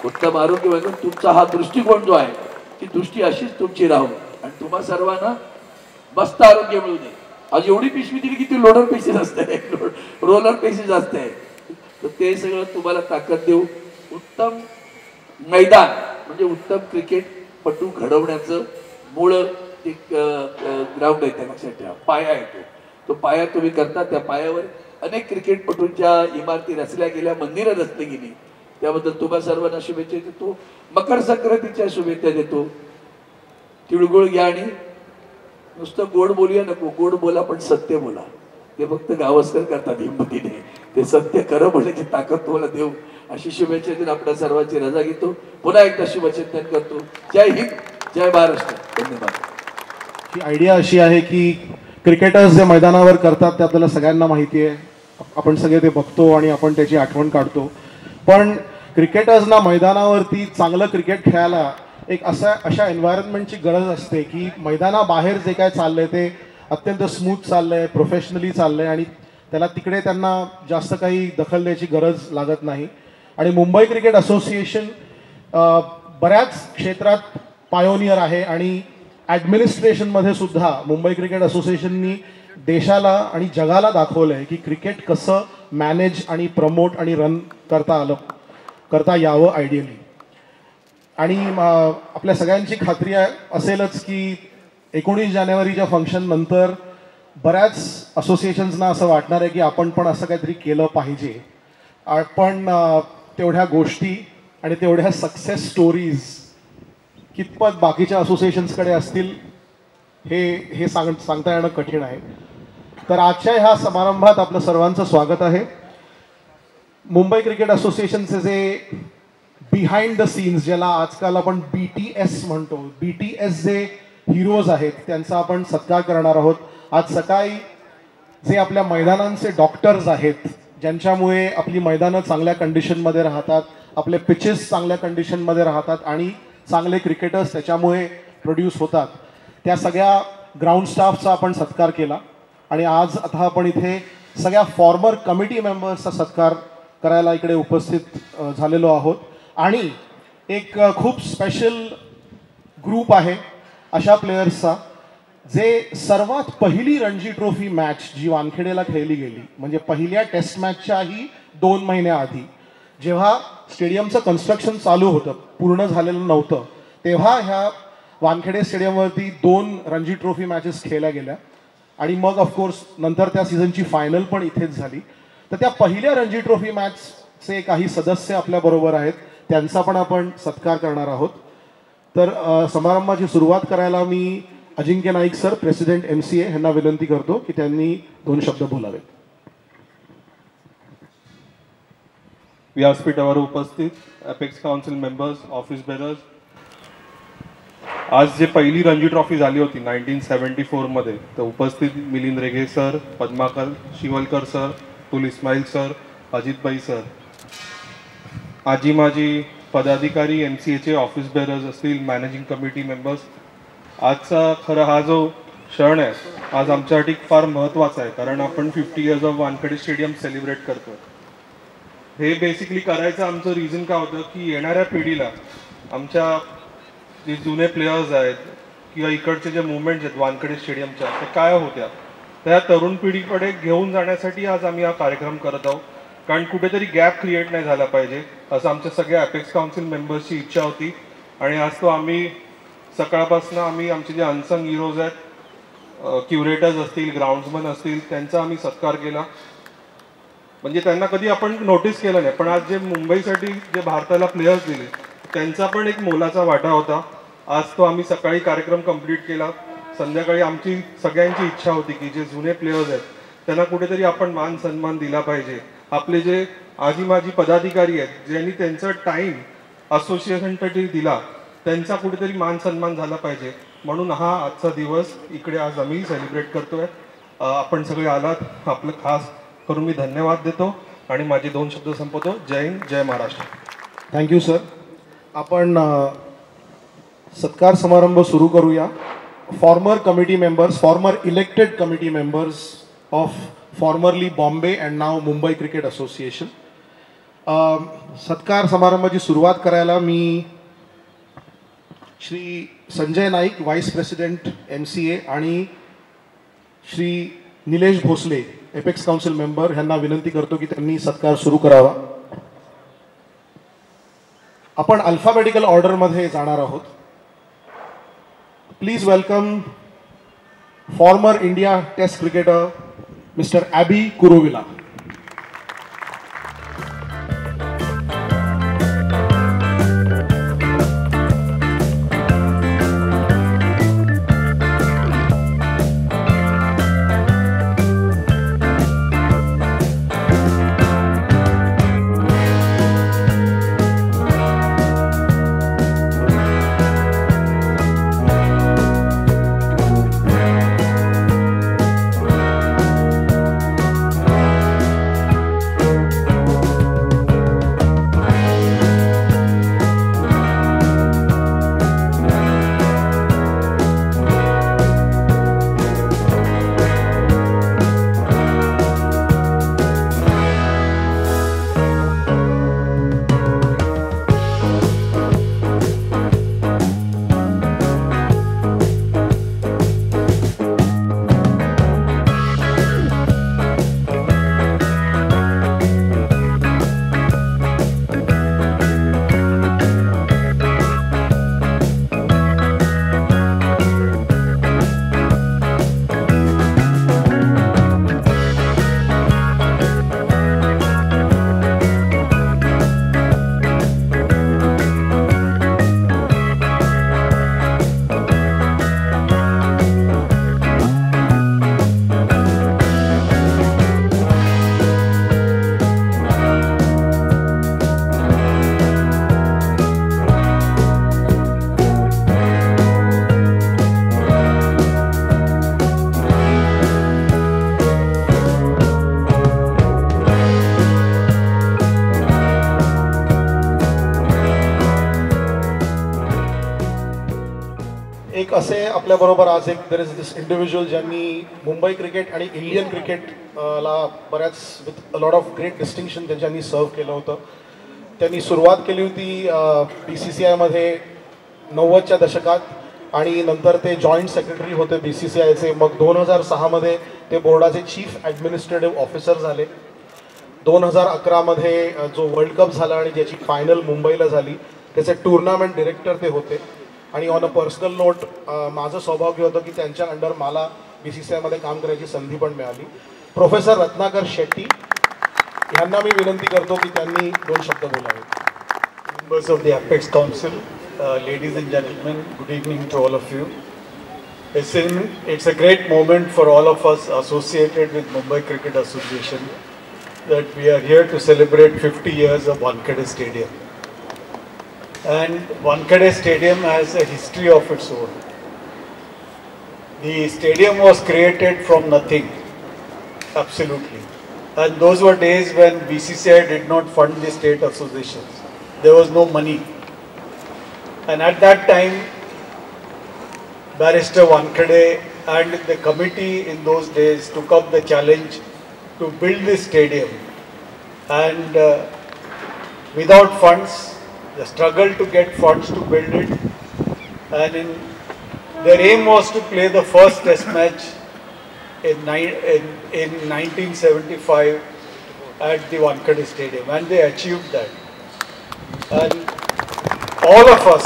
उत्तम आरोग्य वगैरे. तुमचा हा दृष्टिकोन जो आहे, ती दृष्टी अशीच तुमची राहू आणि तुम्हा सर्वांना मस्त आरोग्य मिळू दे. आज एवढी पिशवी दिली की ती लोडर पेशी जास्त आहे, रोलर पेशी जास्त आहे. तर ते सगळं तुम्हाला ताकद देऊ. उत्तम मैदान म्हणजे उत्तम क्रिकेटपटू घडवण्याचं मूळ एक ग्राउंड आहे, त्या लक्षात ठेवा. पाया आहे तो पाया तुम्ही करता. त्या पायावर अनेक क्रिकेटपटूंच्या इमारती रचल्या गेल्या, मंदिरं रचली गेली. त्याबद्दल तुम्हा सर्वांना शुभेच्छा देतो. मकर संक्रांतीच्या शुभेच्छा देतो. तिळगुळ घ्या आणि नुसतं गोड बोलूया नको, गोड बोला पण सत्य बोला. ते फक्त गावस्कर करतात हिंमतीने, ते सत्य खरं बोलण्याची ताकद तुम्हाला देऊ अशी शुभेच्छा देऊन आपल्या सर्वांची रजा घेतो. पुन्हा एकदा शुभचिंतन करतो. जय हिंद, जय महाराष्ट्र. धन्यवाद. ही आयडिया अशी आहे की क्रिकेटर्स जे मैदानावर करतात ते आपल्याला सगळ्यांना माहिती आहे, आपण सगळे ते बघतो आणि आपण त्याची आठवण काढतो. पण क्रिकेटर्सना मैदानावरती चांगलं क्रिकेट खेळायला एक अशा एन्व्हायरमेंटची गरज असते की मैदानाबाहेर जे काय चाललंय ते अत्यंत स्मूथ चाललंय, प्रोफेशनली चाललंय आणि त्याला तिकडे त्यांना जास्त काही दखल द्यायची गरज लागत नाही. आणि मुंबई क्रिकेट असोसिएशन बऱ्याच क्षेत्रात पायोनियर आहे आणि ॲडमिनिस्ट्रेशनमध्ये सुद्धा मुंबई क्रिकेट असोसिएशननी देशाला आणि जगाला दाखवलं आहे की क्रिकेट कसं मॅनेज आणि प्रमोट आणि रन करता यावं आयडियली. आणि आपल्या सगळ्यांची खात्री असेलच की 19 जानेवारीच्या फंक्शन नंतर बऱ्याच असोसिएशन्सना असं वाटणार आहे की आपण पण असं काहीतरी केलं पाहिजे. पण तेवढ्या गोष्टी आणि तेवढ्या सक्सेस स्टोरीज कितपत बाकीच्या असोसिएशन्सकडे असतील हे सांगता येणं कठीण आहे. तर आजच्या ह्या समारंभात आपलं सर्वांचं स्वागत आहे. मुंबई क्रिकेट असोसिएशनचे जे बिहाइंड द सीन्स, ज्याला आजकाल आपण BTS म्हणतो, BTS जे हिरोज आहेत त्यांचा आपण सत्कार करणार आहोत. आज सकाळी जे आपल्या मैदानांचे डॉक्टर्स आहेत, ज्यांच्यामुळे आपली मैदानं चांगल्या कंडिशनमध्ये राहतात, आपले पिचेस चांगल्या कंडिशनमध्ये राहतात आणि चांगले क्रिकेटर्स त्याच्यामुळे प्रोड्यूस होतात, त्या सगळ्या ग्राउंड स्टाफचा आपण सत्कार केला. आणि आज आता आपण इथे सगळ्या फॉर्मर कमिटी मेंबर्सचा सत्कार करायला इकडे उपस्थित झालेलो आहोत. आणि एक खूप स्पेशल ग्रुप आहे अशा प्लेयर्सचा जे सर्वात पहिली रणजी ट्रॉफी मॅच जी वानखेडेला खेळली गेली, म्हणजे पहिल्या टेस्ट मॅचच्याही 2 महिन्याआधी जेव्हा स्टेडियमचं कन्स्ट्रक्शन चालू होतं, पूर्ण झालेलं नव्हतं, तेव्हा ह्या वानखेडे स्टेडियमवरती 2 रणजी ट्रॉफी मॅचेस खेळल्या गेल्या. आणि मग ऑफकोर्स नंतर त्या सीझनची फायनल पण इथेच झाली. तर त्या पहिल्या रणजी ट्रॉफी मॅचचे काही सदस्य आपल्याबरोबर आहेत, त्यांचा पण आपण सत्कार करणार आहोत. तर समारंभाची सुरुवात करायला मी अजिंक्य नाईक सर, प्रेसिडेंट MCA यांना विनंती करतो की त्यांनी 2 शब्द बोलावेत. व्यासपीठावर उपस्थित apex council members, office bearers, आज जे पहिली रणजी ट्रॉफी झाली होती 1974 मध्ये, तर उपस्थित मिलिंद रेगे सर, पद्माकर शिवलकर सर, तुल इस्माईल सर, अजितभाई सर, आजी माजी पदाधिकारी, MCAचे ऑफिस बेरर्स असतील, मॅनेजिंग कमिटी मेंबर्स, आजचा खरा हा जो क्षण आहे आज आमच्यासाठी फार महत्त्वाचा आहे, कारण आपण 50 years of Wankhede stadium celebrate करतो. हे बेसिकली करायचं आमचं रिझन काय होतं की येणाऱ्या पिढीला आमच्या जे जुने प्लेयर्स आहेत किंवा इकडचे जे मुवमेंट्स आहेत वानखेडे स्टेडियमच्या, ते काय होत्या, त्या तरुण पिढीकडे घेऊन जाण्यासाठी आज आम्ही हा कार्यक्रम करत आहोत. कारण कुठेतरी गॅप क्रिएट नाही झाला पाहिजे असं आमच्या सगळ्या अपेक्स काउन्सिल मेंबर्सची इच्छा होती. आणि आज तो आम्ही सकाळपासून आमचे जे अनसंग हिरोज आहेत, क्युरेटर्स असतील, ग्राउंड्समन असतील, त्यांचा आम्ही सत्कार केला. म्हणजे त्यांना कधी आपण नोटीस केलं नाही, पण आज जे मुंबईसाठी जे भारताला प्लेयर्स दिले त्यांचा पण एक मोलाचा वाटा होता. आज तो आम्ही सकाळी कार्यक्रम कंप्लीट केला. संध्याकाळी आमची सगळ्यांची इच्छा होती की जे जुने प्लेयर्स आहेत त्यांना कुठेतरी आपण मान सन्मान दिला पाहिजे. आपले जे आजी माजी पदाधिकारी आहेत ज्यांनी त्यांचा टाईम असोसिएशनसाठी दिला, त्यांचा कुठेतरी मान सन्मान झाला पाहिजे. म्हणून हा आजचा दिवस इकडे आज आम्ही सेलिब्रेट करतोय. आपण सगळे आलात, आपलं खास करून मी धन्यवाद देतो आणि माझे 2 शब्द संपवतो. जय हिंद, जय महाराष्ट्र. Thank you sir. आपण सत्कार समारंभ सुरू करूया. Former committee members, former elected committee members of formerly Bombay and now Mumbai cricket association. सत्कार समारंभाची सुरुवात करायला मी Shri Sanjay Naik, vice president MCA, आणि Shri Nilesh Bhosale, apex council member, यांना विनंती करतो की त्यांनी सत्कार सुरू करावा. आपण अल्फाबेटिकल ऑर्डरमध्ये जाणार आहोत. Please welcome former India test cricketer mister Abey Kuruvilla. एक असे आपल्याबरोबर आज एक देर इज दिस इंडिव्हिज्युअल ज्यांनी मुंबई क्रिकेट आणि इंडियन क्रिकेटला बऱ्याच with a lot of great distinction त्यांनी सर्व केलं होतं. त्यांनी सुरुवात केली होती BCCIमध्ये 90च्या दशकात आणि नंतर ते जॉईंट सेक्रेटरी होते BCCIचे. मग 2006मध्ये ते बोर्डाचे चीफ ॲडमिनिस्ट्रेटिव्ह ऑफिसर झाले. 2011मध्ये जो वर्ल्ड कप झाला आणि ज्याची फायनल मुंबईला झाली त्याचे टुर्नामेंट डिरेक्टर ते होते. आणि ऑन अ पर्सनल नोट माझं सौभाग्य होतं की त्यांच्या अंडर मला BCCIमध्ये काम करायची संधी पण मिळाली. प्रोफेसर रत्नाकर शेट्टी यांना मी विनंती करतो की त्यांनी 2 शब्द बोलावे. Members of the Apex Council, ladies and gentlemen, good evening to all of you. It's a great moment for all of us associated with Mumbai Cricket Association that we are here to celebrate 50 years of Wankhede Stadium. And Wankhede Stadium has a history of its own. The stadium was created from nothing, absolutely. And those were days when BCCI did not fund the state associations. There was no money. And at that time, Barrister Wankhede and the committee in those days took up the challenge to build this stadium. And without funds, the struggle to get funds to build it, and their aim was to play the first test match in 1975 at the Wankhede Stadium, and they achieved that. And all of us,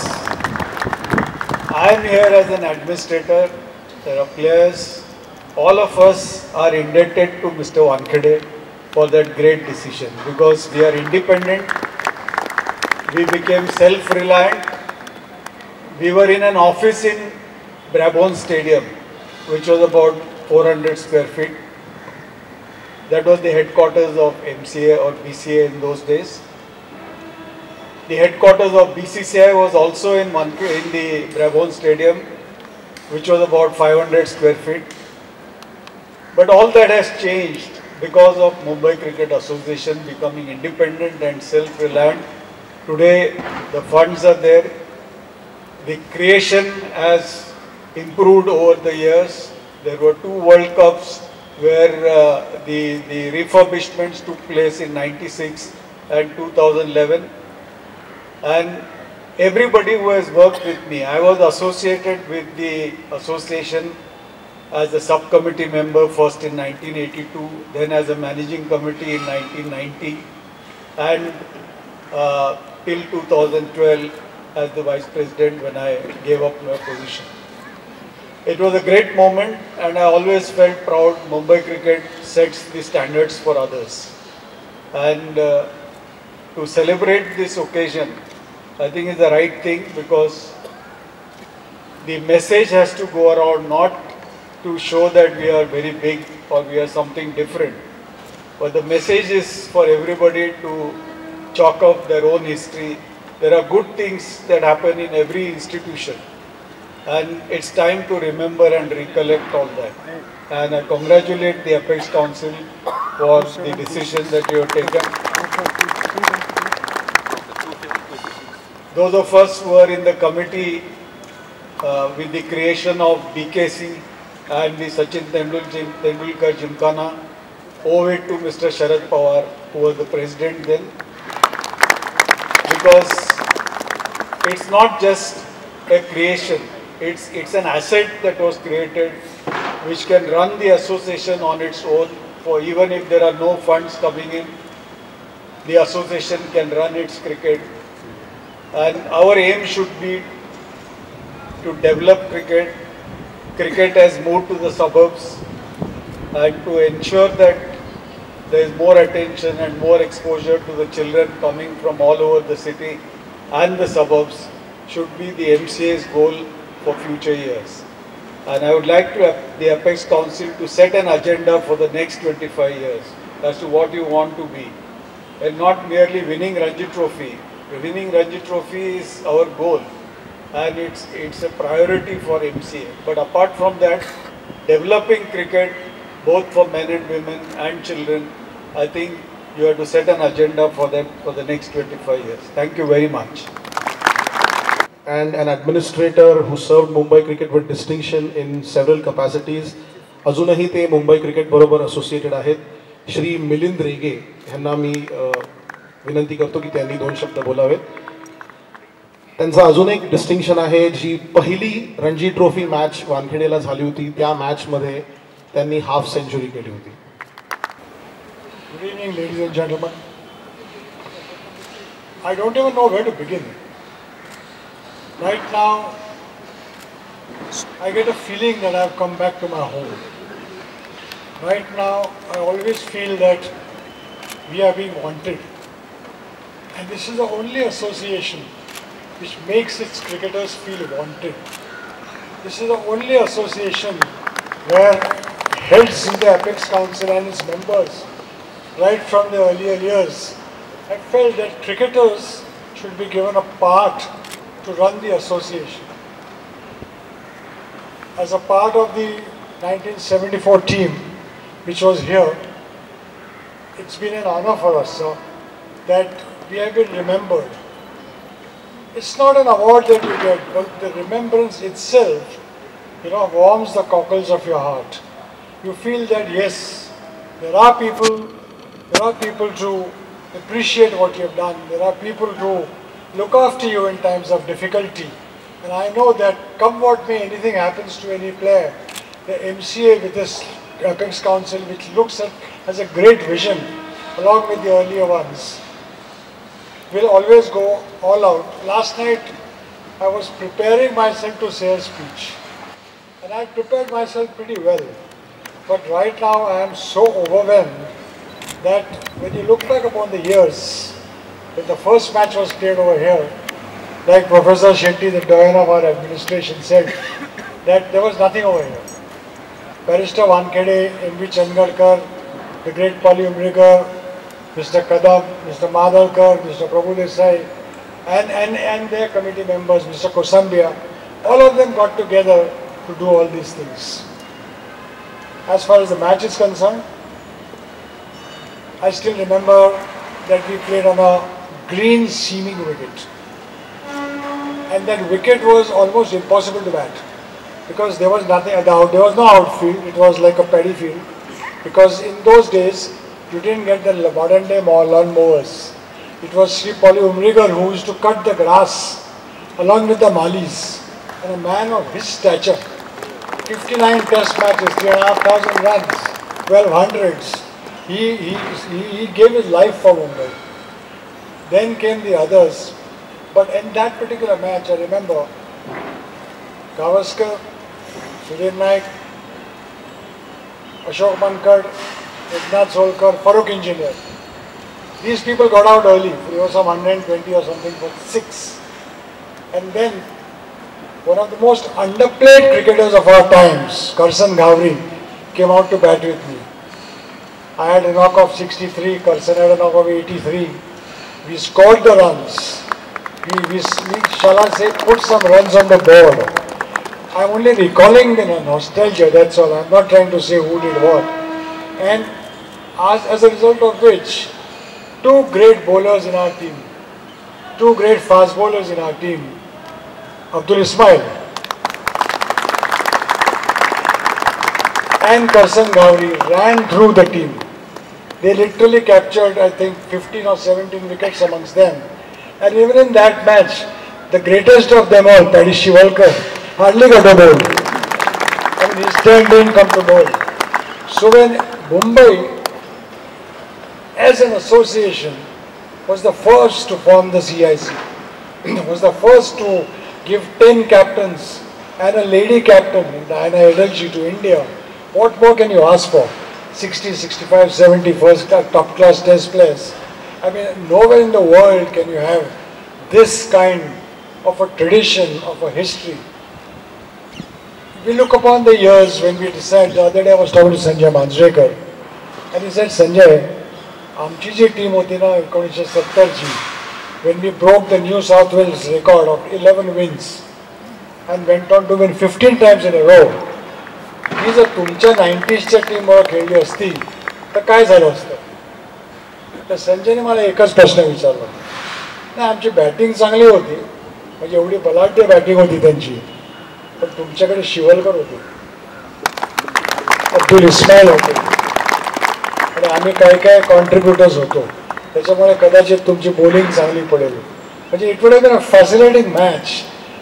I am here as an administrator, there are players, all of us are indebted to Mr. Wankhede for that great decision, because we are independent. We became self-reliant. We were in an office in Brabourne Stadium, which was about 400 square feet. That was the headquarters of MCA or BCA in those days. The headquarters of BCCI was also in the Brabourne Stadium, which was about 500 square feet. But all that has changed because of Mumbai Cricket Association becoming independent and self-reliant. Today the funds are there. The creation has improved over the years. There were 2 World Cups where the refurbishments took place in 96 and 2011. And everybody who has worked with me, I was associated with the association as a subcommittee member first in 1982, then as a managing committee in 1990. And till 2012 as the Vice President when I gave up my position. It was a great moment, and I always felt proud Mumbai cricket sets the standards for others. And to celebrate this occasion, I think is the right thing, because the message has to go around not to show that we are very big or we are something different, but the message is for everybody to chalk up their own history. There are good things that happen in every institution, and it's time to remember and recollect all that. And I congratulate the Apex Council for the decision that you have taken. Those of us who are in the committee with the creation of BKC and the Sachin Tendulkar Gymkhana, owe it to Mr. Sharad Pawar, who was the president then, because it's not just a creation, it's an asset that was created which can run the association on its own. For even if there are no funds coming in, the association can run its cricket. And our aim should be to develop cricket. Cricket has moved to the suburbs, and to ensure that there is more attention and more exposure to the children coming from all over the city and the suburbs should be the MCA's goal for future years. And I would like the Apex Council to set an agenda for the next 25 years as to what you want to be, and not merely winning Ranji Trophy. Winning Ranji Trophy is our goal, and it's a priority for MCA. But apart from that, developing cricket both for men and women and children, I think you have to set an agenda for them for the next 25 years. Thank you very much. And an administrator who served Mumbai Cricket with distinction in several capacities. अजूनही ते Mumbai cricket बरोबर associated आहेत. श्री मिलिंद रेगे यांना मी विनंती करतो की त्यांनी 2 शब्द बोलावेत. त्यांचा अजून एक डिस्टिंक्शन आहे, जी पहिली रणजी ट्रॉफी मॅच वानखेडेला झाली होती, त्या मॅचमध्ये त्यांनी हाफ सेंचुरी केली होती. Good evening, ladies and gentlemen. I don't even know where to begin. Right now, I get a feeling that I've come back to my home. Right now, I always feel that we are being wanted. And this is the only association which makes its cricketers feel wanted. This is the only association where heads in the Apex Council and its members, right from the earlier years, have felt that cricketers should be given a part to run the association. As a part of the 1974 team, which was here, it's been an honor for us, sir, that we have been remembered. It's not an award that you get, but the remembrance itself, warms the cockles of your heart. You feel that yes, there are people to appreciate what you have done. There are people to look after you in times of difficulty. And I know that come what may, anything happens to any player, the MCA with this Apex Council, which looks at has a great vision along with the earlier ones, will always go all out. Last night I was preparing myself to say a speech, and I prepared myself pretty well. But right now I am so overwhelmed that when you look back upon the years, when the first match was played over here, like Professor Shetty, the doyen of our administration, said that there was nothing over here. Barrister Wankhede, M.V. Changarkar, the great Pali Umrigar, Mr. Kadam, Mr. Madhavkar, Mr. Prabhu Desai, and their committee members, Mr. Kosambia, all of them got together to do all these things. As far as the match is concerned, I still remember that we played on a green seaming wicket, and that wicket was almost impossible to bat because there was nothing, there was no outfield. It was like a paddy field, because in those days you didn't get the modern day lawn mowers. It was Sri Pali Umrigar who used to cut the grass along with the Malis, and a man of his stature, 59 test matches, 3,500 runs, 12 hundreds. He gave his life for Mumbai. Then came the others. But in that particular match, I remember Gavaskar, Sudhir Naik, Ashok Mankad, Eknath Solkar, Farooq Engineer. These people got out early. It was some 120 or something for 6. And then one of the most underplayed cricketers of our times, Karsan Ghavri, came out to bat with me. I had a knock of 63, Karsan had a knock of 83. We scored the runs. We shall I say, put some runs on the board. I'm only recalling the nostalgia, that's all. I'm not trying to say who did what. And as a result of which, 2 great bowlers in our team, 2 great fast bowlers in our team, Abdul Ismail and Karsan Ghavri ran through the team. They literally captured, I think, 15 or 17 wickets amongst them. And even in that match, the greatest of them all, Paddy Shivalkar, hardly got a bowl. I mean, his turn didn't come to bowl. So when Mumbai, as an association, was the first to form the CIC, was the first to give 10 captains and a lady captain, Diana Edalji, to India, what more can you ask for? 60, 65, 70 first top class test players. I mean, nowhere in the world can you have this kind of a tradition, of a history. We look upon the years when we decide. The other day I was talking to Sanjay Manjrekar, and he said, Sanjay, आमची जी team होती ना 1970 ची, when we broke the New South Wales record of 11 wins and went on to win 15 times in a row, ही जर तुमच्या 90sच्या टीमवर खेळली असती तर काय झालं असतं? तर संजयने मला एकच प्रश्न विचारला. नाही, आमची बॅटिंग चांगली होती, म्हणजे एवढी बलाढ्य बॅटिंग होती त्यांची, पण तुमच्याकडे शिवलकर होते, अब्दुल इस्माईल होते, आणि आम्ही काय काय कॉन्ट्रीब्युटर्स होतो, त्याच्यामुळे कदाचित तुमची बॉलिंग चांगली पडेल. म्हणजे it would have been a fascinating match.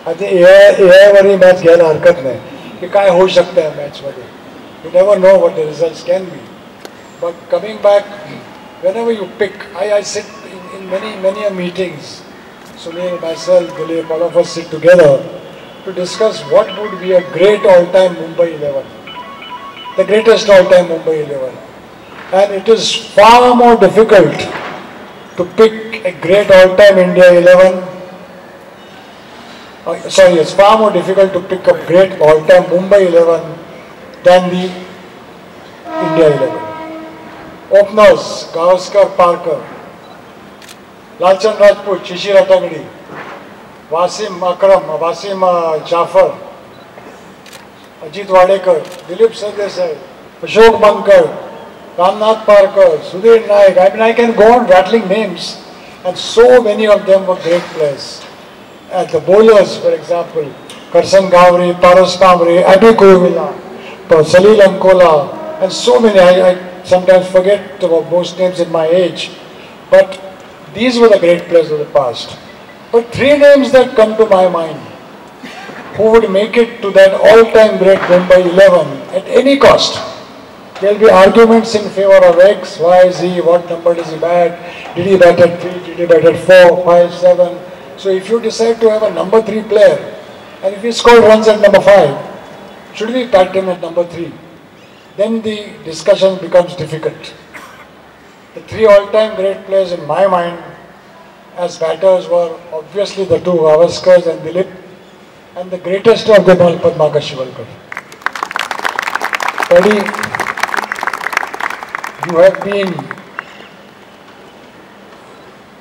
आता एआयवरही मॅच घ्यायला हरकत नाही की काय होऊ शकतं या मॅचमध्ये. You never know what the results can be. But coming back, whenever you pick, I sit in many meetings. Sunil, myself, Dilip, all of us sit together to discuss what would be a great all-time Mumbai 11, the greatest all-time Mumbai 11. And it is far more difficult to pick a great all-time India 11. It's far more difficult to pick a great all-time Mumbai 11 than the India 11. Openers, Gavaskar, Parker, Lalchand Rajput, Shishir Atangdi, Wasim Akram, Wasim Jafar, Ajit Wadekar, Dilip Sardesai, Ashok Mankad, Ramnath Parker, Sudhir Naik. I mean, I can go on rattling names, and so many of them were great players. And the bowlers, for example, Karsan Ghavri, Paras Kamri, Abhi Kuruvilla, Salil Ankola, and so many. I sometimes forget about most names in my age, but these were the great players of the past. But 3 names that come to my mind who would make it to that all-time great Mumbai 11 at any cost. There will be arguments in favor of X, Y, Z, what number does he bat, did he bat at 3, did he bat at 4, 5, 7. So if you decide to have a number 3 player, and if he scored runs at number 5, should we bat him at number 3? Then the discussion becomes difficult. The 3 all-time great players in my mind as batters were obviously the 2 Gavaskars and Dilip, and the greatest of them all, Padmakar Shivalkar. Paddy, you have been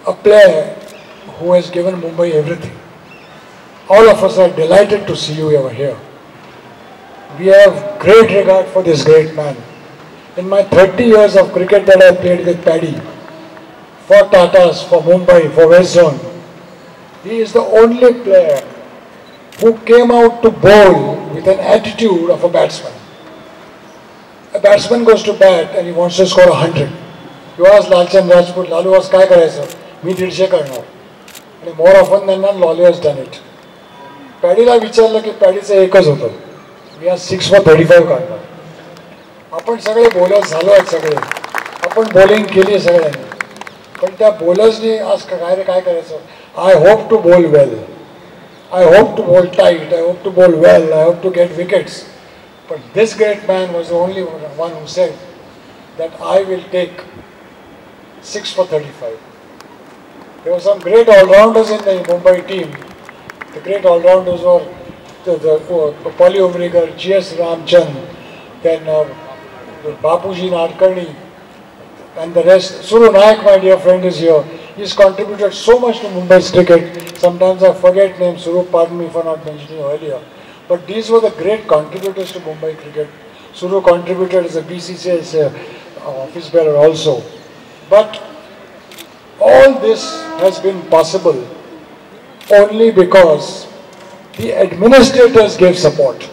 a player who has given Mumbai everything. All of us are delighted to see you over here. We have great regard for this great man. In my 30 years of cricket that I played with Paddy, for Tatas, for Mumbai, for West Zone, he is the only player who came out to bowl with an attitude of a batsman. A batsman goes to bat and he wants to score 100. You ask Lalchand Rajput, Lalu was काय करायचं? मी 150 करणार. आणि more often than not, Lalu has done it. पॅडीला विचारलं की पॅडीचं एकच होतं, मी आज 6 for 35 काढणार. आपण सगळे बॉलर्स झालो आहेत सगळे, आपण बॉलिंग केली सगळ्यांनी, पण त्या बॉलर्सनी आज काय करायचं, I hope to bowl well, I hope to bowl tight, I hope to bowl well, I hope to get wickets. But this great man was the only one who said that I will take 6 for 35. There were some great all-rounders in the Mumbai team. The great all-rounders were the Polly Umrigar, G.S. Ramchand, then Bapuji Nadkarni, and the rest. Suru Nayak, my dear friend, is here. He's contributed so much to Mumbai's cricket. Sometimes I forget names, Suru, pardon me for not mentioning earlier. But these were the great contributors to Mumbai cricket. Suru contributed as a BCCI's office bearer also. But all this has been possible only because the administrators gave support.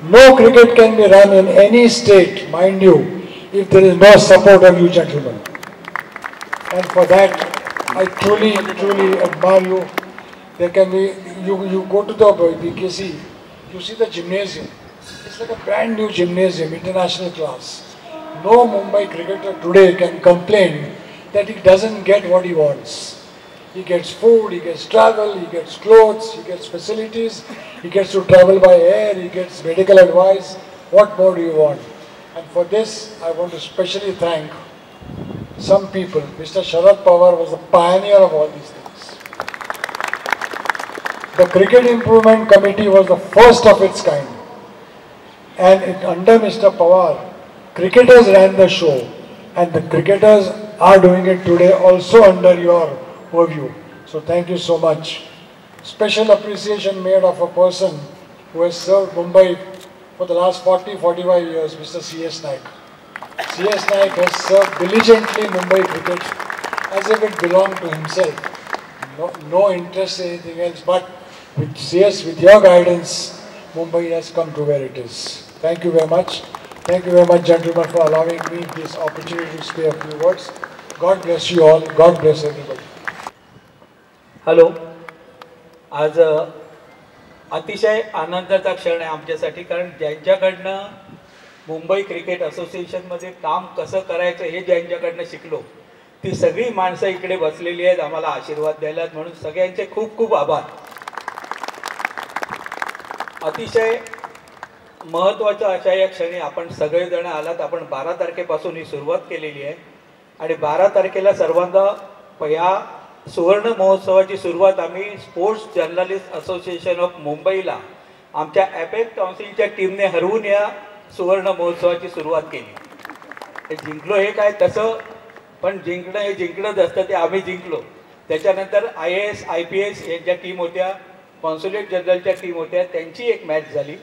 No cricket can be run in any state, mind you, if there is no support of you gentlemen. And for that, I truly admire you. There can be, you go to the BKC, you see the gymnasium. It's like a brand new gymnasium, international class. No Mumbai cricketer today can complain that he doesn't get what he wants. He gets food, he gets travel, he gets clothes, he gets facilities, he gets to travel by air, he gets medical advice. What more do you want? And for this, I want to specially thank some people. Mr. Sharad Pawar was the pioneer of all these things. The Cricket Improvement Committee was the first of its kind. And under Mr. Pawar, cricketers ran the show. And the cricketers are doing it today also under your purview. So thank you so much. Special appreciation made of a person who has served Mumbai for the last 40-45 years, Mr. C.S. Naik. C.S. Naik has served diligently Mumbai cricket as if it belonged to himself. No interest in anything else, but with C.S., with your guidance, Mumbai has come to where it is. Thank you very much. Thank you very much, gentlemen, for allowing me this opportunity to say a few words. God bless you all. God bless everybody. Hello, आज अतिशय आनंदाचा क्षण आहे आमच्यासाठी, कारण ज्यांच्याकडनं Mumbai cricket असोसिएशनमध्ये काम कसं करायचं हे ज्यांच्याकडनं शिकलो, ती सगळी माणसं इकडे बसलेली आहेत आम्हाला आशीर्वाद द्यायला, म्हणून सगळ्यांचे खूप खूप आभार. अतिशय महत्त्वाच्या अशा या क्षणी आपण सगळेजण आलात. आपण 12 तारखेपासून ही सुरुवात केलेली आहे आणि 12 तारखेला सर्वांना या सुवर्ण महोत्सवाची सुरुवात आम्ही स्पोर्ट्स जर्नलिस्ट असोसिएशन ऑफ मुंबईला आमच्या ॲपेक काउन्सिलच्या टीमने हरवून या सुवर्ण महोत्सवाची सुरुवात केली. हे जिंकलो हे काय तसं, पण जिंकणं हे जिंकणंच असतं, ते आम्ही जिंकलो. त्याच्यानंतर IAS IPS यांच्या टीम होत्या, कॉन्सुलेट जनरलच्या टीम होत्या, त्यांची एक मॅच झाली.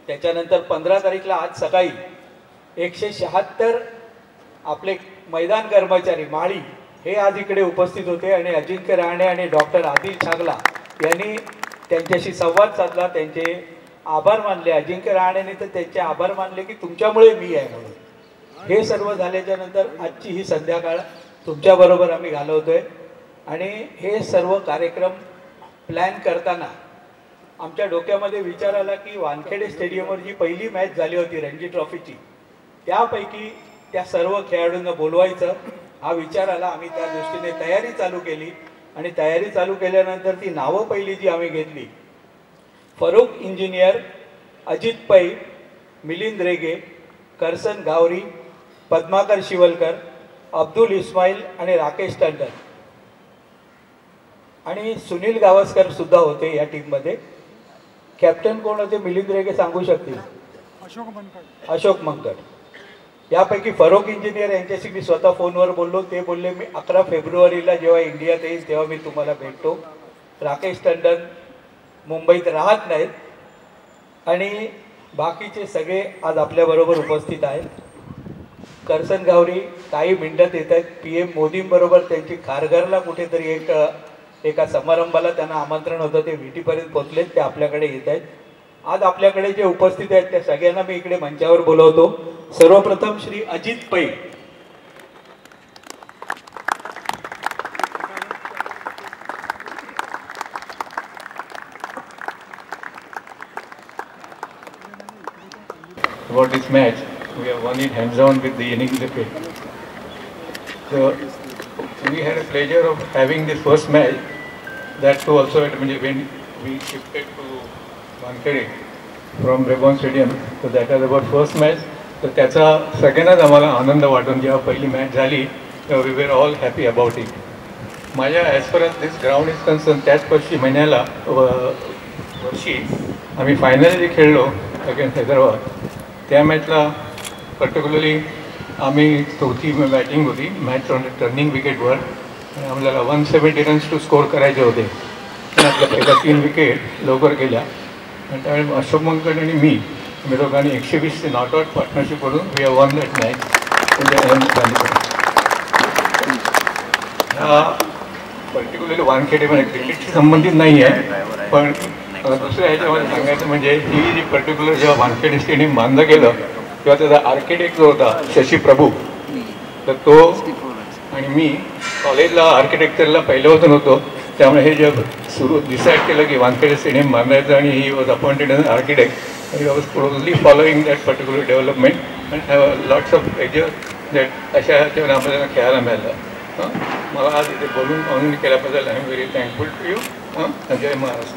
त्याच्यानंतर 15 तारीखला आज सकाळी 176 आपले मैदान कर्मचारी माळी हे आज इकडे उपस्थित होते आणि अजिंक्य रहाणे आणि डॉक्टर आदिल छागला यांनी त्यांच्याशी संवाद साधला, त्यांचे आभार मानले. अजिंक्य रहाणेने तर त्यांचे आभार मानले की तुमच्यामुळे मी आहे म्हणून. हे सर्व झाल्याच्या नंतर आजची ही संध्याकाळ तुमच्याबरोबर आम्ही घालवतोय आणि हे सर्व कार्यक्रम प्लॅन करताना आमच्या डोक्यामध्ये विचार आला की वानखेडे स्टेडियमवर जी पहिली मॅच झाली होती रणजी ट्रॉफीची, त्यापैकी त्या सर्व खेळाडूंना बोलवायचं हा विचार आला. आम्ही त्या दृष्टीने तयारी चालू केली आणि तयारी चालू केल्यानंतर ती नावं पहिली जी आम्ही घेतली, फरूक इंजिनियर, अजित पै, मिलिंद रेगे, करसन गावरी, पद्माकर शिवलकर, अब्दुल इस्माईल आणि राकेश टंडन आणि सुनील गावस्कर सुद्धा होते या टीममध्ये. कॅप्टन कोण होते मिलिंद रेगे सांगू शकतील? अशोक मंकड. यापैकी फरूक इंजिनियर यांच्याशी मी स्वतः फोनवर बोललो. ते बोलले मी 11 फेब्रुवारीला जेव्हा इंडियात येईल तेव्हा मी तुम्हाला भेटतो. राकेश टंडन मुंबईत राहत नाहीत आणि बाकीचे सगळे आज आपल्याबरोबर उपस्थित आहेत. करसन गावरी काही मिनिटात येत आहेत. PM मोदींबरोबर त्यांची खारघरला कुठेतरी एका समारंभाला त्यांना आमंत्रण होतं, ते विटीपर्यंत पोहोचलेत, ते आपल्याकडे येत आहेत. आज आपल्याकडे जे उपस्थित आहेत त्या सगळ्यांना मी इकडे मंचावर बोलवतो. सर्वप्रथम श्री अजित पै. About this match, we have won it hands-on with the innings they played. So we had a pleasure of having this first match. That too also when we shifted to Wankhede from Brabourne Stadium. So that was our first match. तर त्याचा सगळ्यांनाच आम्हाला आनंद वाटून जेव्हा पहिली match झाली तेव्हा we were all happy about it. माझ्या as per as this ground is concern त्याच वर्षी आम्ही फायनल खेळलो अगेन्स्ट हैदराबाद. त्या मॅचला पर्टिक्युलरली आम्ही चौथी बॅटिंग होती मॅच टर्निंग विकेटवर आणि आम्हाला 170 रन्स टू स्कोर करायचे होते. आपल्या पहिल्या 3 विकेट लवकर गेल्या आणि त्यावेळी अशोक मंकड आणि मी दोघांनी 120 नॉट आउट पार्टनरशिप करून we have won that match. हा पर्टिक्युलरली वानखेडेमध्ये क्रिकेटशी संबंधित नाही आहे पण दुसऱ्या ह्याच्यामध्ये सांगायचं म्हणजे ही जी पर्टिक्युलर जेव्हा वानखेडे स्टेडियम बांधलं गेलं तेव्हा त्याचा आर्किटेक्ट जो होता शशी प्रभू तर तो आणि मी कॉलेजला आर्किटेक्चरला पहिल्यापासून होतो. त्यामुळे हे जब डिसाईड केलं की वानखेडे स्टेडियम बांधायचं आणि he was appointed as architect. I was closely following that particular development and have lots of pleasure that अशा ह्याच्यावर आपल्याला खेळायला मिळालं. मला आज इथे बोलून ऑनलाईन केल्याबद्दल I am very thankful to you. जय महाराष्ट्र.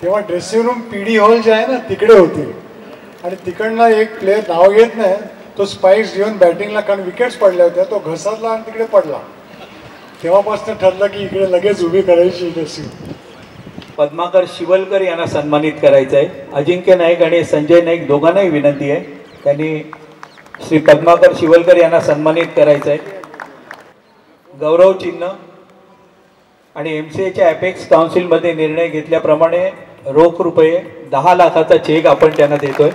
तेव्हा ड्रेसिंग रूम पीडी हॉल जे आहे ना तिकडे होती आणि तिकडनं एक प्लेअर नाव घेत नाही तो स्पाइक्स घेऊन बॅटिंगला कारण विकेट्स पडल्या होत्या तो घसरला आणि तिकडे पडला. तेव्हापासून ठरलं की इकडे लगेच उभी करायची ड्रेसिंग. पद्माकर शिवलकर यांना सन्मानित करायचं आहे. अजिंक्य नाईक आणि संजय नाईक दोघांनाही विनंती आहे त्यांनी श्री पद्माकर शिवलकर यांना सन्मानित करायचं आहे. गौरव चिन्ह आणि MCAच्या ॲपेक्स काउन्सिलमध्ये निर्णय घेतल्याप्रमाणे रोख रुपये 10 लाखाचा चेक आपण त्यांना देतोय.